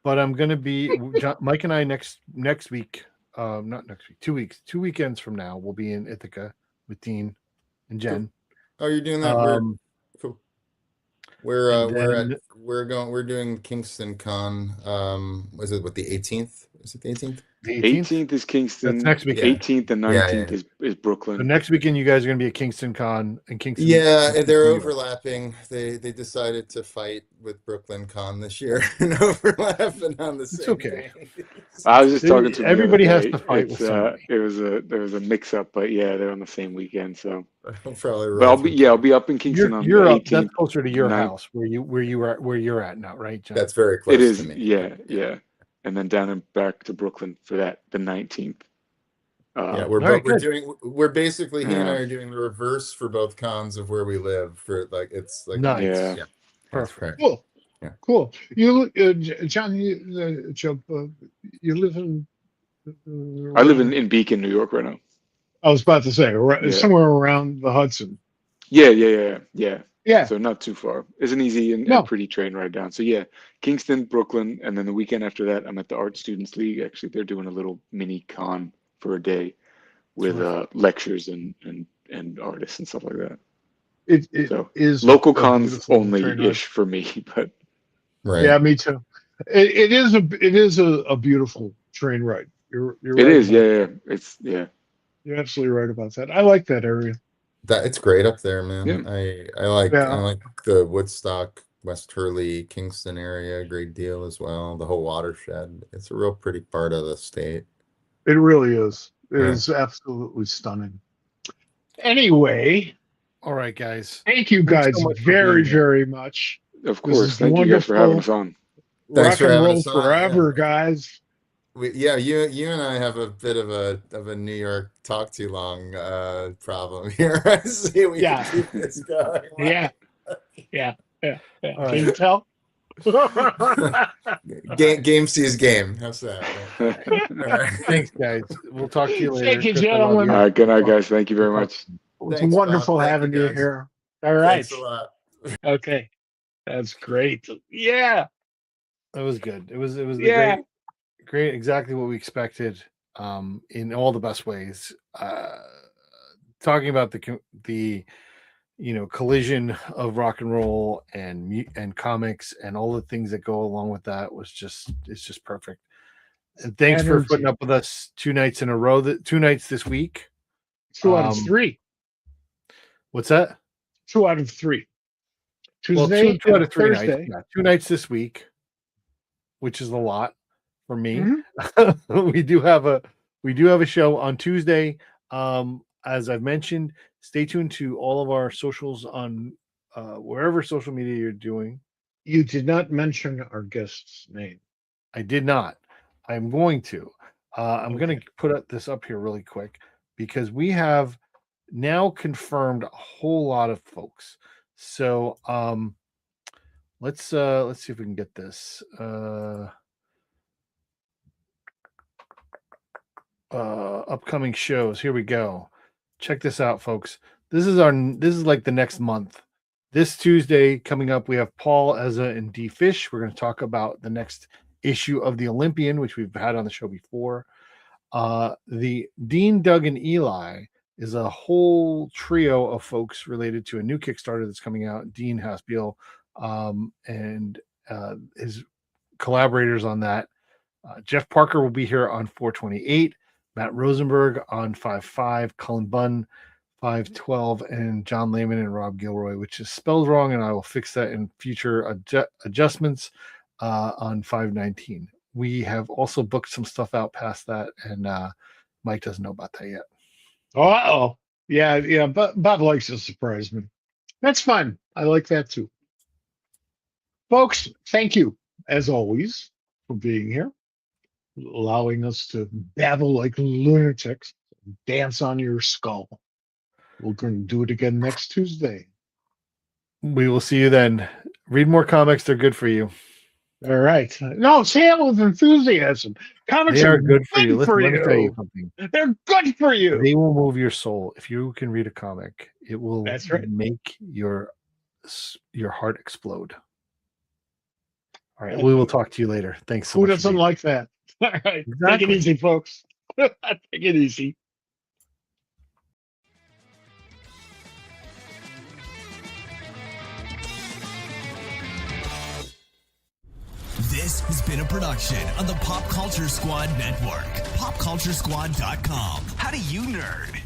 But I'm going to be Mike and I next week. Not next week. 2 weeks. 2 weekends from now, we'll be in Ithaca with Dean and Jen. Oh, you're doing that? Cool. We're doing Kingston Con. Was it the 18th? Is it the 18th? The 18th is Kingston. That's next weekend. 18th and 19th is Brooklyn. So next weekend, you guys are going to be at Kingston Con and Kingston. Yeah, and they're overlapping. They decided to fight with Brooklyn Con this year and overlapping on the same. It's okay. day. I was just talking to him everybody the other has day. to fight with somebody. There was a mix up, but yeah, they're on the same weekend. So, Probably right. but I'll be up in Kingston on You're the up. 18th. That's closer to your house where you're at now, right, John? That's very close It is, to me. yeah. And then down and back to Brooklyn for the 19th. We're basically he and I Yeah. are doing the reverse for both cons of where we live. For it's like Nice. Yeah. Perfect. Cool. Yeah. Cool. You, John, you live in. I live in Beacon, New York right now. I was about to say Yeah. somewhere around the Hudson. Yeah. Yeah. So not too far. It's an easy and pretty train ride down. So yeah, Kingston, Brooklyn, and then the weekend after that, I'm at the Art Students League. Actually, they're doing a little mini con for a day with lectures and artists and stuff like that. It So, is local a cons beautiful train ride. only-ish for me, but right. Yeah, me too. It is a beautiful train ride. You're it right is. about Yeah. that. It's You're absolutely right about that. I like that area. That it's great up there, man. Yeah. I like Yeah. I like the Woodstock, West Hurley, Kingston area a great deal as well. The whole watershed. It's a real pretty part of the state. It really is. It Yeah. is absolutely stunning. Anyway, All right, guys. thank you Thanks guys so much for very, being here. very much. Of This course. is Thank you guys for having us on. Thanks Rock for and having roll us on, forever, yeah. guys. You and I have a bit of a New York talk too long problem here. I see we Yeah. can keep this going. Yeah. All Can you right. tell? Game sees game. How's that? All right. Thanks, guys. We'll talk to you later. Thank you, Chris, I love gentlemen. you. All right. Good night, guys. Thank you very much. It was Thanks, Bob. wonderful Thank having you, you guys. here. All right. Thanks a lot. Okay. That's great. Yeah. It was good. It was Yeah. great, exactly what we expected, in all the best ways. Talking about the collision of rock and roll and comics and all the things that go along with that it's just perfect. And thanks for putting up with us 2 nights in a row. 2 nights this week. 2 out of 3. What's that? 2 out of 3. Well, Tuesday, two out of 3 Thursday. nights. Yeah, 2 nights this week, which is a lot for me. Mhm. we do have a show on Tuesday. As I've mentioned, stay tuned to all of our socials on wherever social media you're doing. You did not mention our guest's name. I did not. I'm going to. I'm going to put this up here really quick because we have now confirmed a whole lot of folks. So let's see if we can get this. Upcoming shows. Here we go. Check this out, folks. This is like the next month. This Tuesday coming up, we have Paul Eza and D Fish. We're going to talk about the next issue of the Olympian, which we've had on the show before. The Dean, Doug, and Eli is a whole trio of folks related to a new Kickstarter that's coming out. Dean Haspiel and his collaborators on that. Jeff Parker will be here on 428, Matt Rosenberg on 55, Cullen Bunn 512, and John Lehman and Rob Gilroy, which is spelled wrong, and I will fix that in future adjustments on 519. We have also booked some stuff out past that, and Mike doesn't know about that yet. Oh, yeah. But Bob likes to surprise me. That's fun. I like that too. Folks, thank you, as always, for being here, allowing us to babble like lunatics, dance on your skull. We're going to do it again next Tuesday. We will see you then. Read more comics. They're good for you. All right. No, say it with enthusiasm. Comics They are are good for you. Listen, let me tell you you. something. They're good for you. They will move your soul. If you can read a comic, it will That's right. make your heart explode. All right. We will talk to you later. Thanks so Who much. doesn't like that? All right. Take it Exactly. easy, folks. Take it easy. This has been a production of the Pop Culture Squad Network. PopCultureSquad.com. How do you nerd?